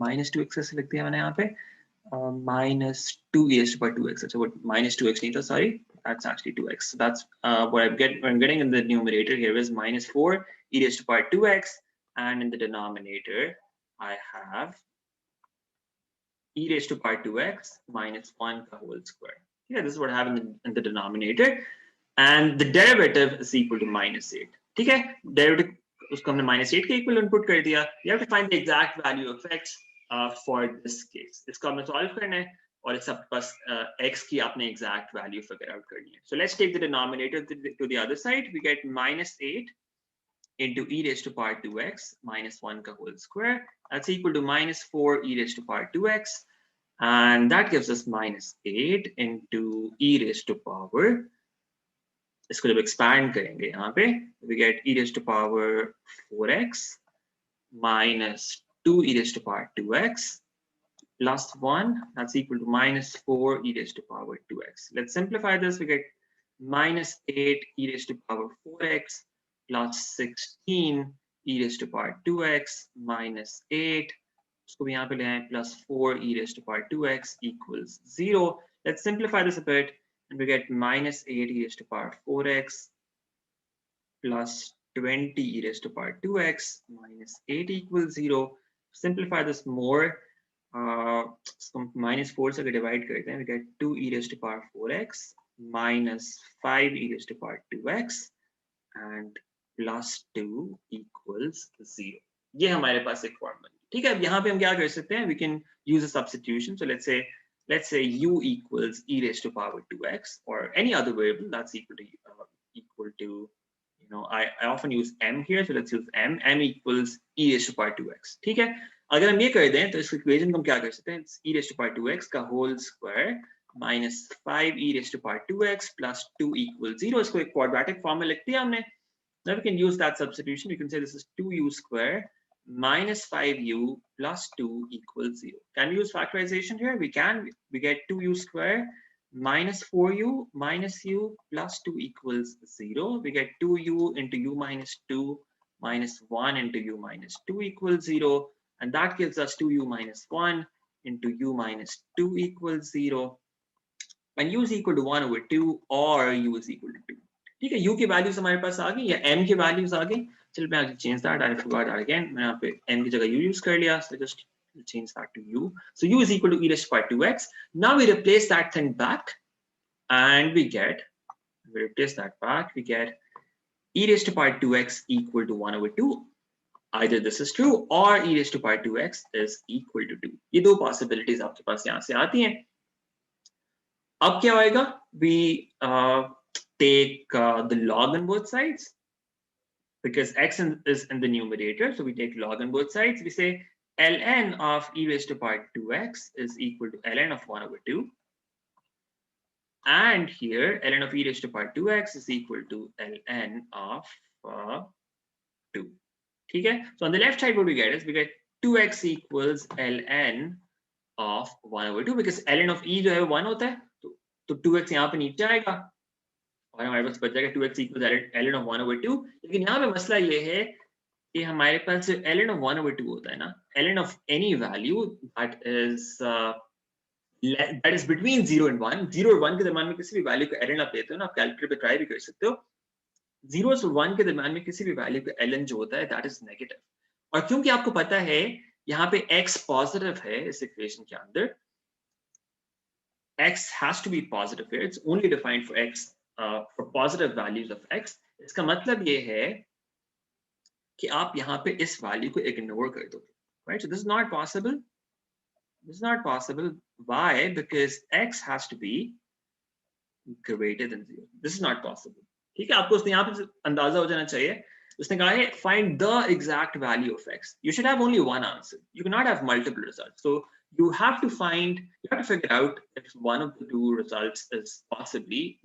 minus 2x से लिखते हैं मैंने यहाँ पे minus 2 e raised to power 2x. अच्छा, what minus 2x नहीं था, sorry, that's actually 2x. So that's what I'm getting in the numerator here is minus 4 e raised to power 2x, and in the denominator I have e raised to power 2x minus 1 का whole square. Yeah, this is what I have in the denominator, and the derivative is equal to -8. ठीक है, derivative उसको हमने -8 के equal input कर दिया. You have to find the exact value of x for this case. इसको हमने solve करना है और इस आपके पास x की आपने exact value figure out करनी है. So let's take the denominator to the other side. We get -8 into e raised to power 2x minus 1 का whole square. That's equal to -4 e raised to power 2x, and that gives us -8 into e raised to power. इसको जब expand करेंगे यहाँ पे, we get e raised to power 4x minus 2 e raised to power 2x plus 1. That's equal to -4 e raised to power 2x. Let's simplify this. We get -8 e raised to power 4x plus 16 e raised to power 2x minus 8. उसको भी यहाँ पे ले आए, plus 4 e raised to power 2x equals 0. Let's simplify this a bit, and we get -8 e raised to power 4x plus 20 e raised to power 2x minus 8 equals 0. Simplify this more. Minus 4 से अगर divide करते हैं, we get 2 e raised to power 4x minus 5 e raised to power 2x and plus 2 equals 0. ये हमारे पास एक formula, ठीक है। अब यहाँ पे हम क्या कर सकते हैं, we can use a substitution. So let's say u equals e raised to power 2x or any other variable that's equal to you know, I often use m here, so let's use m equals e raised to power 2x, ठीक है। अगर हम ये कर दें तो इस equation को हम क्या कर सकते हैं, e raised to power 2x का whole square minus 5 e raised to power 2x plus 2 equals 0. इसको एक quadratic formula लिख दिया हमने. Now we can use that substitution. We can say this is 2u square minus 5u plus 2 equals 0. Can we use factorization here? We can. We get 2u square minus 4u minus u plus 2 equals 0. We get 2u into u minus 2 minus 1 into u minus 2 equals 0. And that gives us 2u minus 1 into u minus 2 equals 0. And u is equal to 1 over 2 or u is equal to 2. ठीक है, u की values हमारे पास आ गई या m की values आ गई. चल मैं change that, I forgot that again. मैं यहाँ पे m की जगह u यूज कर लिया, so just change that to u. So u is equal to e raised to power 2x. Now we replace that thing back and we get e raised to power 2x equal to 1 over 2. Either this is true or e raised to power 2x is equal to 2. ये दो possibilities आपके पास यहाँ से आती हैं. अब क्या होएगा, we take the log on both sides because x is in the numerator, so we take log on both sides. We say ln of e raised to power 2x is equal to ln of 1 over 2, and here ln of e raised to power 2x is equal to ln of 2. ठीक है, so on the left side what we get is we get 2x equals ln of 1 over 2 because ln of e जो है 1 होता है, तो 2x यहाँ पे नीचे आएगा और हमारे पास बच जाएगा 2x equals ln of 1 over 2. लेकिन यहाँ पे मसला ये है कि हमारे पास जो ln of 1 over 2 होता है ना, ln of any value that is between 0 and 1, 0 और 1 के दरम्यान में किसी भी वैल्यू का ln आप लेते हो ना, आप कैलकुलेटर पे ट्राई भी कर सकते हो. 0 और 1 के दरम्यान में किसी भी वैल्यू का ln जो होता है that is negative. और क्योंकि आपको पता है यहाँ पे x पॉजिटिव है इस इक्वेशन के अंदर, x has to be positive here. It's only defined for x for positive values of x. इसका मतलब ये है कि आप यहाँ पे इस वैल्यू को इग्नोर कर दोगे, right? So this is not possible. This is not possible. Why? Because x has to be greater than 0. This is not possible. ठीक है, आपको उसने यहाँ पे अंदाजा हो जाना चाहिए. उसने कहा है find the exact value of x. You should have only one answer. You cannot have multiple results. So you have to figure out if one of the two results is possibly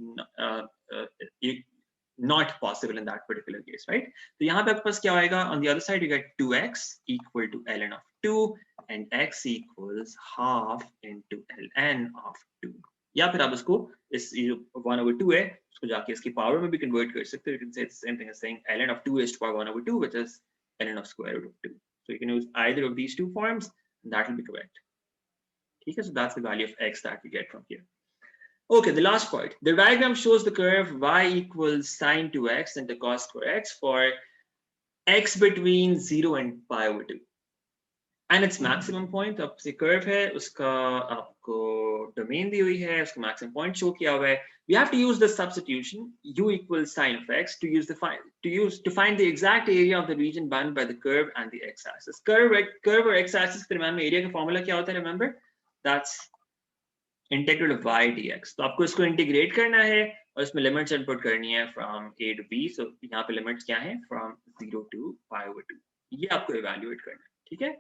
not possible in that particular case, right? So यहाँ पे आपके पास क्या होएगा? On the other side you get 2x equal to ln of 2 and x equals half into ln of 2. या फिर आप इसको इस 1 over 2 है उसको जाके इसकी पावर में भी कन्वर्ट कर सकते हो. You can say it's the same thing as saying ln of 2 raised to power 1 over 2, which is ln of square root of 2. So you can use either of these two forms and that will be correct. Okay, so that's the value of x that we get from here. Okay, the last part. The diagram shows the curve y equals sine 2x into cos square x for x between 0 and pi over 2. And its maximum point, अब से curve है, उसका आपको domain दी हुई है, उसका maximum point show किया हुआ है. We have to use the substitution u equals sine of x to find the exact area of the region bounded by the curve and the x-axis. Curve और x-axis के दरम्यान में area का formula क्या होता है? Remember, that's integral of y dx. तो आपको इसको integrate करना है और इसमें limits input करनी है from a to b. So यहाँ पे limits क्या है? From 0 to pi over 2. ये आपको evaluate करना है, ठीक है?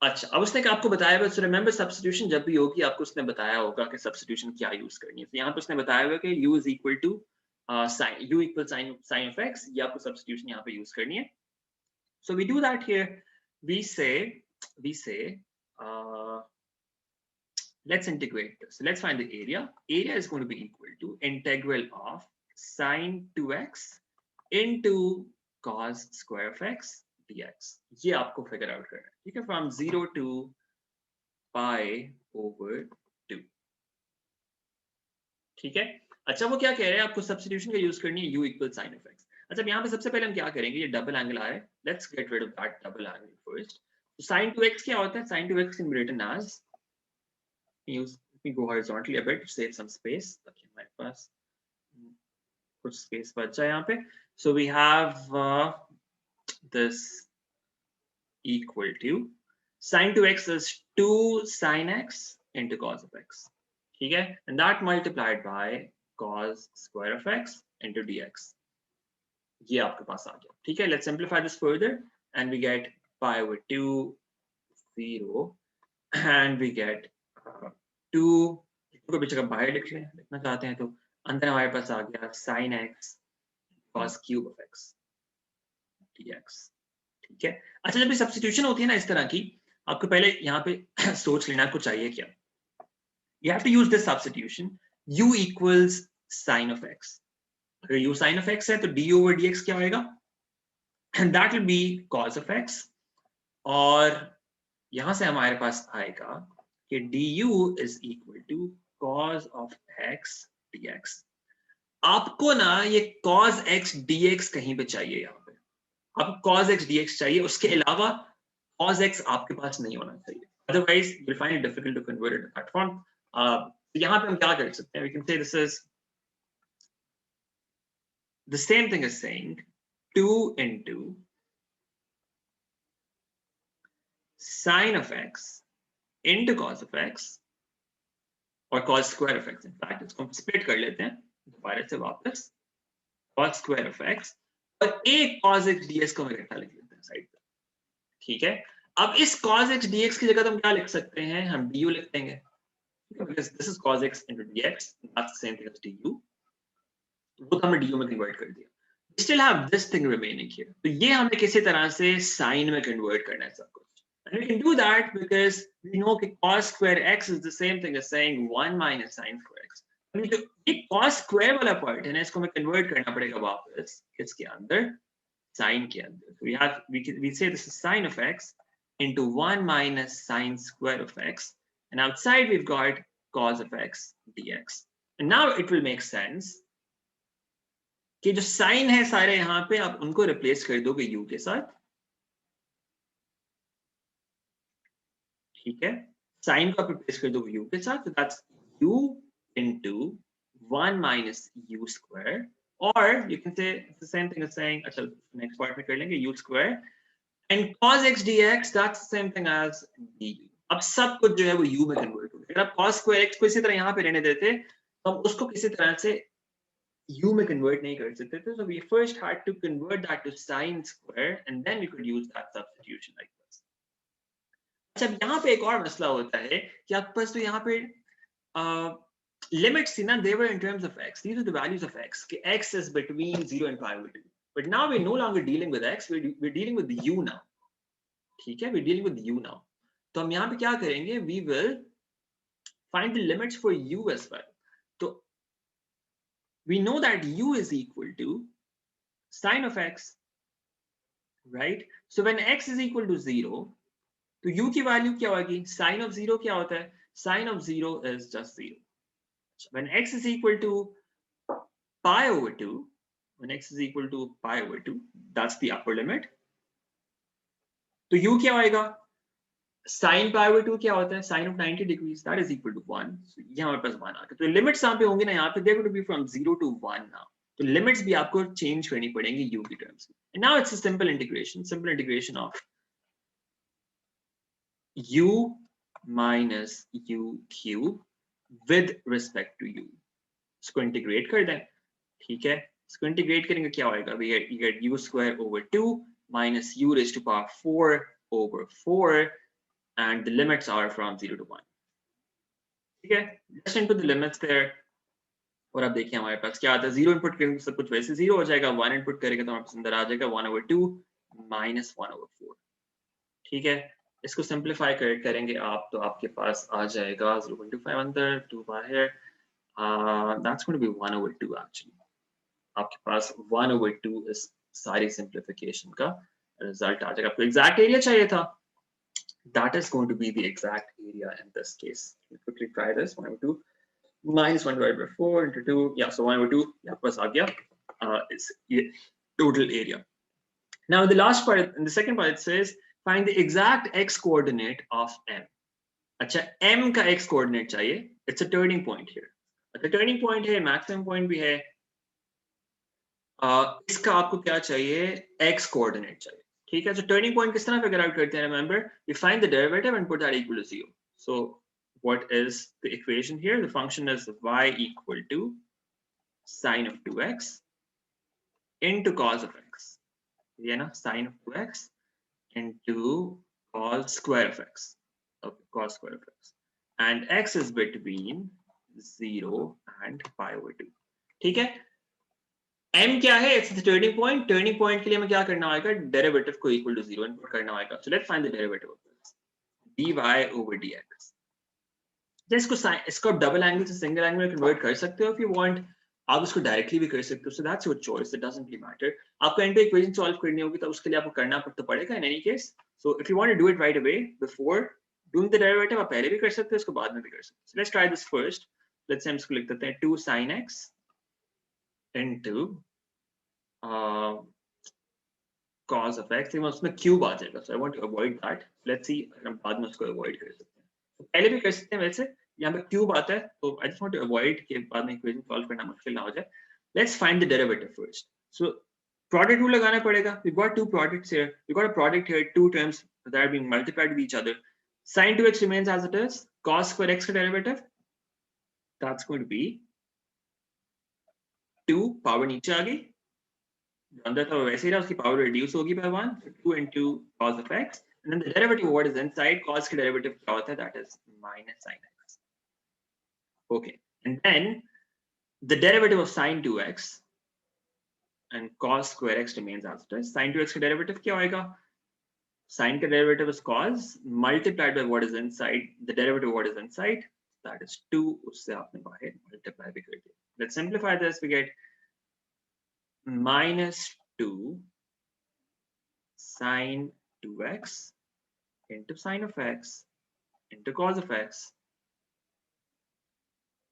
अच्छा, अब उसने आपको बताया हुआ, so remember substitution जब भी होगी आपको उसने बताया होगा कि substitution क्या यूज करनी है. तो यहाँ पे उसने बताया हुआ कि u is equal to sine of x. ये आपको substitution यहाँ पे यूज करनी है. So we do that here. We say let's integrate this. So let's find the area. Area is going to be equal to integral of sine 2x into cos square of x dx. ये आपको figure out करना है, ठीक है? From 0 to pi over 2. ठीक है? अच्छा, वो क्या कह रहे हैं? आपको substitution का यूज करनी है u equals sine of x. अच्छा, यहाँ पे सबसे पहले हम क्या करेंगे, ये डबल एंगल आया है, let's get rid of that double angle first. तो sin 2x क्या होता है, sin 2x can be written as, let me go horizontally a bit to save some space, ताकि हमारे पास कुछ स्पेस बच जाए यहाँ पे। So we have this equal to sin 2x is 2 sin x into cos of x, ठीक है, and that multiplied by cos square of x into dx, ये आपके पास आ गया, ठीक है। Let's simplify this further and we get pi over 2 0 and we get 2 को भी जगह बाहर लिखना चाहते हैं तो अंदर हमारे पास आ गया sin x cos cube of x dx, ठीक है। अच्छा, जब भी सब्स्टिट्यूशन होती है ना इस तरह की, आपको पहले यहाँ पे सोच लेना को चाहिए क्या, you have to use this substitution, u equals sin of x, अगर u sin of x है तो d over dx क्या होएगा, and that will be cos of x, और यहां से हमारे पास आएगा कि du is equal to cos of x dx। आपको ना ये cos x dx कहीं पे चाहिए, यहाँ पे आपको cos x dx चाहिए, उसके अलावा cos x आपके पास नहीं होना चाहिए, otherwise you'll find it difficult to convert it to that form। यहाँ पे हम क्या कर सकते हैं, we can say this is the same thing as saying 2 into sin of x into cos of x और cos square of x, in fact इसको हम split कर लेते हैं दोबारा से वापस, cos square of x और एक cos x dx को हम इकट्ठा लिख लेते हैं साइड पे, ठीक है। अब इस cos x dx की जगह तो हम क्या लिख सकते हैं, हम du लिख देंगे, because this is cos x into dx, that's the same thing as du, वो तो हमने du में कन्वर्ट कर दिया, we still have this thing remaining here, तो ये हमें किसी तरह से sin में कन्वर्ट करना है सब कुछ, and we can do that because we know that cos square x is the same thing as saying 1 minus sin square x। तो ये cos square वाला part है ना, इसको हमें कन्वर्ट करना पड़ेगा वापस किसके अंदर, sin के अंदर। So we say this is sin of x into 1 minus sin square of x, and outside we've got cos of x dx, and now it will make sense कि जो sin है सारे यहाँ पे आप उनको रिप्लेस कर दोगे u के साथ, ठीक है, sin को आप रिप्लेस कर दोगे u के साथ, so that's u into 1 minus u square, or you can say it's the same thing as saying, अच्छा next part में कर लेंगे u square and cos x dx, that's the same thing as du। अब सब कुछ जो है वो u में कन्वर्ट हो गया, अगर आप cos square x को इसी तरह यहाँ पे रहने देते तो हम उसको किसी तरह से u में कन्वर्ट नहीं कर सकते थे, so we first had to convert that to sin square and then we could use that substitution like this। अच्छा, यहाँ पे एक और मसला होता है कि आपके पास तो यहाँ पे limits थी ना, they were in terms of x, these are the values of x, कि x is between 0 and pi over 2, but now we're no longer dealing with x, we're dealing with the u now, ठीक है, we're dealing with the u now, तो हम यहाँ पे क्या करेंगे, we will find the limits for u as well। तो we know that u is equal to sin of x, right? So when x is equal to 0, तो u की value क्या होगी, sin of 0 क्या होता है, sin of 0 is just 0। When x is equal to pi over 2, when x is equal to pi over 2, that's the upper limit, तो u क्या होएगा, sin pi over 2 क्या होता है, sin of 90 degrees, that is equal to 1, so ये हमारे पास 1 आ गया, तो लिमिट्स यहाँ पे होंगी ना, यहाँ पे they're going to be from 0 to 1 now, तो लिमिट्स भी आपको चेंज करनी पड़ेंगी u की टर्म्स में, and now it's a simple integration of u minus u cube with respect to u, इसको इंटीग्रेट कर दें, ठीक है, इसको इंटीग्रेट करेंगे क्या होएगा, we get u square over 2 minus u raised to power 4 over 4 and the limits are from 0 to 1, ठीक है, just input the limits there और अब देखिए हमारे पास क्या आता है, 0 इनपुट करेंगे सब कुछ वैसे 0 हो जाएगा, 1 इनपुट करेंगे तो हमारे पास अंदर आ जाएगा 1 over 2 minus 1 over 4, ठीक है, इसको सिंप्लीफाई करेंगे आप तो आपके पास आ जाएगा 0.25 अंदर 2 बाहर, that's going to be 1 over 2 actually, आपके पास 1 over 2 इस सारी सिंप्लीफिकेशन का रिजल्ट आ जाएगा। आपको एग्जैक्ट एरिया चाहिए था, that is going to be the exact area in this case। Let's quickly try this, 1 over 2 minus 1 divided by 4 into 2, yeah, so 1 over 2 आपके पास आ गया, ये total area. Now, in the last part, in the second part, it says find the exact x coordinate of m. अच्छा, m का x coordinate चाहिए. It's a turning point here. अच्छा, turning point है, maximum point भी है. इसका आपको क्या चाहिए? x coordinate चाहिए. ठीक है. So turning point किस तरह figure out करते हैं? Remember, we find the derivative and put that equal to 0. So what is the equation here? The function is y equal to sine of 2x into cos of x. ये ना sine of 2x into cos square of x. Okay, cos square of x. And x is between 0 and pi over 2. ठीक है. m क्या है? It's the turning point. Turning point के लिए हमें क्या करना होगा? Derivative को equal to 0 input करना होगा. So let's find the derivative of this. dy over dx. इसको डबल एंगल से सिंगल एंगल में कन्वर्ट कर सकते हो if you want. आप इसको डायरेक्टली भी कर सकते हो. So that's your choice. It doesn't really matter. आपको एंड पे इक्वेशन सॉल्व करनी होगी तो उसके लिए आपको करना तो पड़ेगा in any case. So if you want to do it right away before doing the derivative, आप पहले भी कर सकते हो, इसको बाद में भी कर सकते हो. So let's try this first. Let's say हम इसको लिख देते हैं 2 sin x into cos of x. उसमें क्यूब आ जाएगा. So I want to avoid that. Let's see हम बाद में उसको avoid कर सकते हैं. So पहले भी कर सकते हैं वैसे. यहाँ पे क्यूब आता है तो I just want to avoid कि बाद में इक्वेशन सॉल्व करना मुश्किल ना हो जाए. Let's find the derivative first. So product rule लगाना पड़ेगा. We've got two products here. We've got a product here, two terms that are being multiplied with each other. Sin 2x remains as it is. Cos square x का derivative, that's going to be 2 power नीचे आ गई. अंदर था वैसे ही रहा, उसकी power reduce होगी by 1. So 2 into cos of x. And then the derivative of what is inside, cos का derivative क्या होता है? That is minus sin x. Okay. And then the derivative of sin 2x and cos square x remains as it is. Sin 2x का derivative क्या होएगा? Sin का derivative is cos multiplied by what is inside. The derivative of what is inside, that is 2. उससे आपने बाहर multiply भी कर दिया. Let's simplify this. We get minus 2 sin 2x into sin of x into cos of x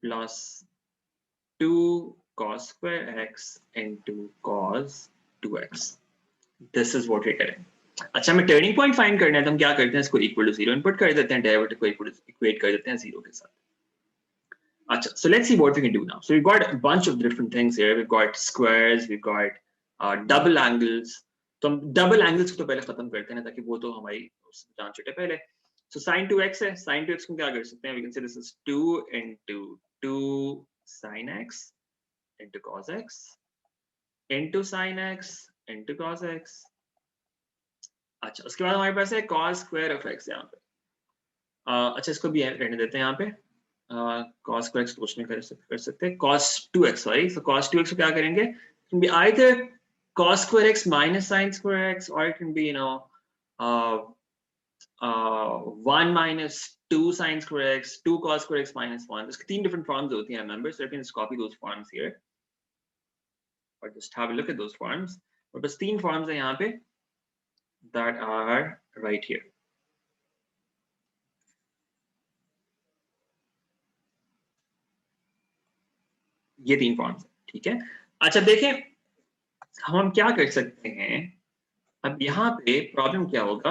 plus 2 cos square x into cos 2x. This is what we're getting. अच्छा, हमें turning point find करना है तो हम क्या करते हैं? इसको इक्वल टू 0 इनपुट कर देते हैं, डेरिवेटिव को इक्वेट कर देते हैं 0 के साथ. अच्छा, so let's see what we can do now. So we've got a bunch of different things here. We've got squares, we've got double angles. तो हम डबल एंगल्स को तो पहले खत्म करते हैं ताकि वो तो हमारी जान छूटे पहले. So sin 2x है. Sin 2x को क्या कर सकते हैं? We can say this is 2 into 2 sin x into cos x into sin x into cos x. अच्छा, उसके बाद हमारे पास है cos square of x यहाँ पे. अच्छा, इसको भी रहने देते हैं यहाँ पे. cos square x कुछ नहीं कर सकते. cos 2x, sorry. So cos 2x को क्या करेंगे? It can be either cos square x minus sin square x, or it can be 1 minus 2 sin square x, 2 cos square x minus 1. इसकी 3 different forms होती हैं, remember. So you can just copy those forms here, or just have a look at those forms. और बस 3 forms हैं यहाँ पे that are right here. ये 3 forms, ठीक है. अच्छा, देखें हम क्या कर सकते हैं. अब यहाँ पे प्रॉब्लम क्या होगा?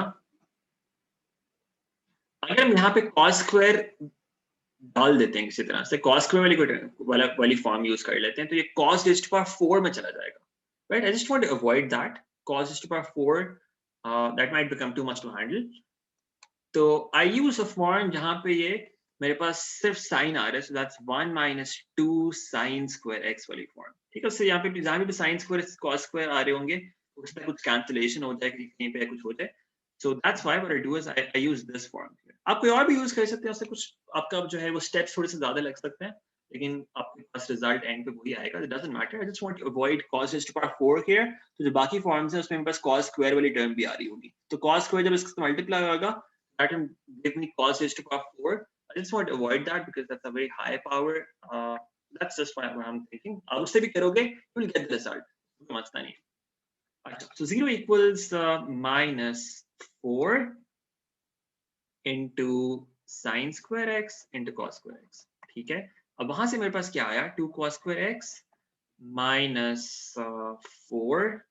अगर हम यहाँ पे cos square डाल देते हैं किसी तरह से, cos square वाली फॉर्म यूज कर लेते हैं तो ये cos raised to power 4 में चला जाएगा, right? I just want to avoid that. Cos raised to power 4 that might become too much to handle. तो I use a form जहाँ पे ये मेरे पास सिर्फ साइन आ रहा है. So that's 1 minus 2 sin square x वाली फॉर्म, ठीक है. उससे यहाँ पे जहाँ पे sin square cos square आ रहे होंगे उसमें कुछ कैंसिलेशन हो जाए, कहीं पे कुछ हो जाए. So that's why what I do is I use this form here. आप कोई और भी यूज कर सकते हैं. उससे कुछ आपका जो है वो स्टेप्स थोड़े से ज्यादा लग सकते हैं, लेकिन आपके पास रिजल्ट एंड पे वही आएगा. It doesn't matter. I just want to avoid cos raised to power 4 here. तो जो बाकी फॉर्म्स हैं उसमें मेरे पास cos square वाली टर्म भी आ रही होगी. तो cos square जब इससे मल्टीप्लाई होगा that will give me cos raised to power 4. I just want to avoid that because that's a very high power. That's just what I'm thinking. आप उससे भी करोगे, you will get the result. समझता नहीं. So 0 equals minus 4 into sin square x into cos square x. ठीक है. अब वहां से मेरे पास क्या आया? 2 cos square x minus 4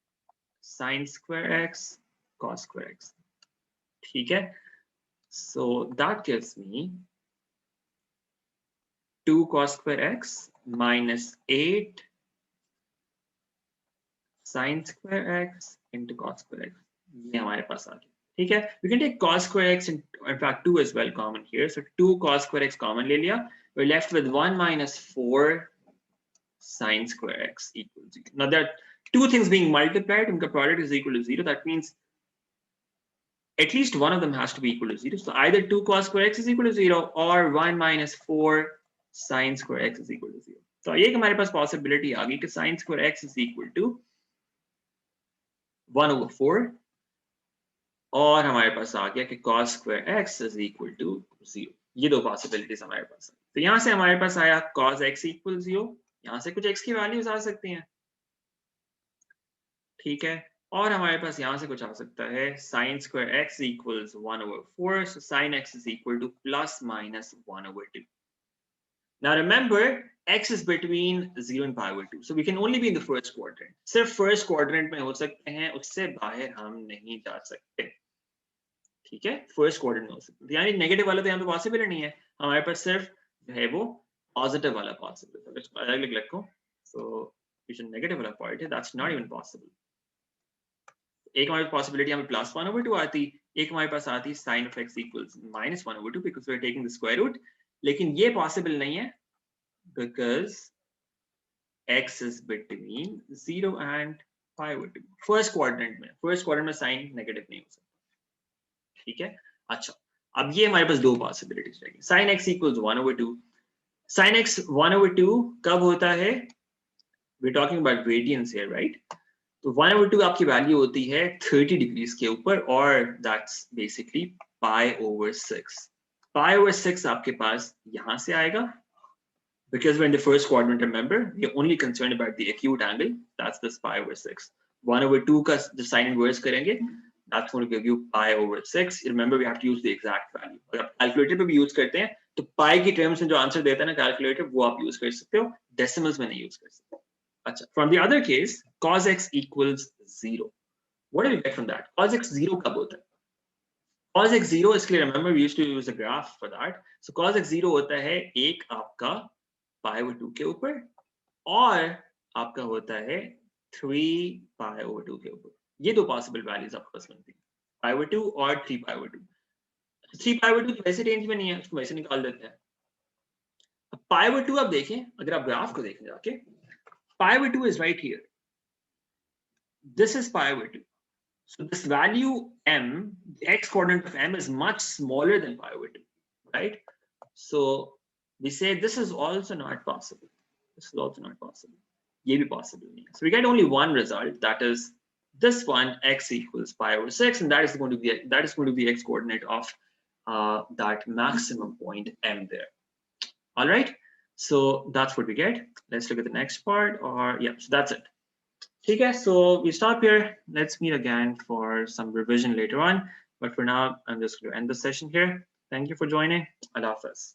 sin square x cos square x. ठीक है? So that gives me 2 cos square x minus 8 sin square x into cos square x. ये हमारे पास आ गया. ठीक है? We can take cos square x and in fact 2 as well common here. So 2 cos square x common ले लिया. We're left with 1 minus 4 sin square x equals 0. Now there are two things being multiplied and the product is equal to 0. That means at least one of them has to be equal to 0. So either 2 cos square x is equal to 0 or 1 minus 4 sin square x is equal to 0. So ये हमारे पास possibility आ गई कि sin square x is equal to 1 over 4 और हमारे पास आ गया कि cos square x is equal to 0. ये दो possibilities हमारे पास. तो यहाँ से हमारे पास आया cos x equals 0. यहाँ से कुछ x की values आ सकती हैं. ठीक है? और हमारे पास यहाँ से कुछ आ सकता है sin square x equals 1 over 4. So sin x is equal to plus minus 1 over 2. Now remember, x is between 0 and pi over 2. So we can only be in the first quadrant. सिर्फ first quadrant में हो सकते हैं, उससे बाहर हम नहीं जा सकते. ठीक है? First quadrant में हो सकते हैं. यानी नेगेटिव वाला तो यहाँ पे पॉसिबल नहीं है. हमारे पास सिर्फ जो है वो पॉजिटिव वाला पॉसिबल है. इसको अलग लिखो. So which is negative वाला part है, that's not even possible. एक हमारे पॉसिबिलिटी हमें प्लस 1 over 2 आती, एक हमारे पास आती sin of x equals minus 1 over 2 because we are taking the square root. लेकिन ये पॉसिबल नहीं है because x is between 0 and pi over 2. First quadrant में साइन नेगेटिव नहीं हो सकता. ठीक है? अच्छा, अब ये हमारे पास दो पॉसिबिलिटीज रहेगी. sin x equals 1 over 2. sin x 1 over 2 कब होता है? We're talking about radians here, right? तो 1 over 2 आपकी वैल्यू होती है 30 डिग्रीज के ऊपर और that's basically pi over 6. Pi over 6 आपके पास यहां से आएगा because we're in the first quadrant. Remember, we're only concerned about the acute angle. That's this pi over 6. 1 over 2 का जो sin inverse करेंगे, that's going to give you pi over 6. Remember, we have to use the exact value. अगर आप calculator पे भी use करते हैं तो पाई की टर्म्स में जो आंसर देता है ना कैलकुलेटर, वो आप यूज कर सकते हो, डेसिमल्स में नहीं यूज कर सकते. From the other case, cos x equals 0. What do we get from that? Cos x 0 कब होता है? Cos x 0 is clear. Remember, we used to use a graph for that. So cos x 0 होता है एक आपका pi over 2 के ऊपर और आपका होता है 3 pi over 2 के ऊपर. ये दो possible values आपके पास बनती हैं. pi over 2 और 3 pi over 2. 3 pi over 2 वैसे रेंज में नहीं है, उसको वैसे निकाल देते हैं. अब pi over 2 आप देखें, अगर आप ग्राफ को देखें जाके, pi over 2 is right here. This is pi over 2. So this value m, the x coordinate of m is much smaller than pi over 2, right? So we say this is also not possible. This is also not possible. ये भी possible नहीं. So we get only one result, that is this one, x equals pi over 6, and that is going to be the x coordinate of that maximum point m there. All right. So that's what we get. Let's look at the next part, or yeah, so that's it. Okay, so we stop here. Let's meet again for some revision later on. But for now, I'm just going to end the session here. Thank you for joining. Allah Hafiz.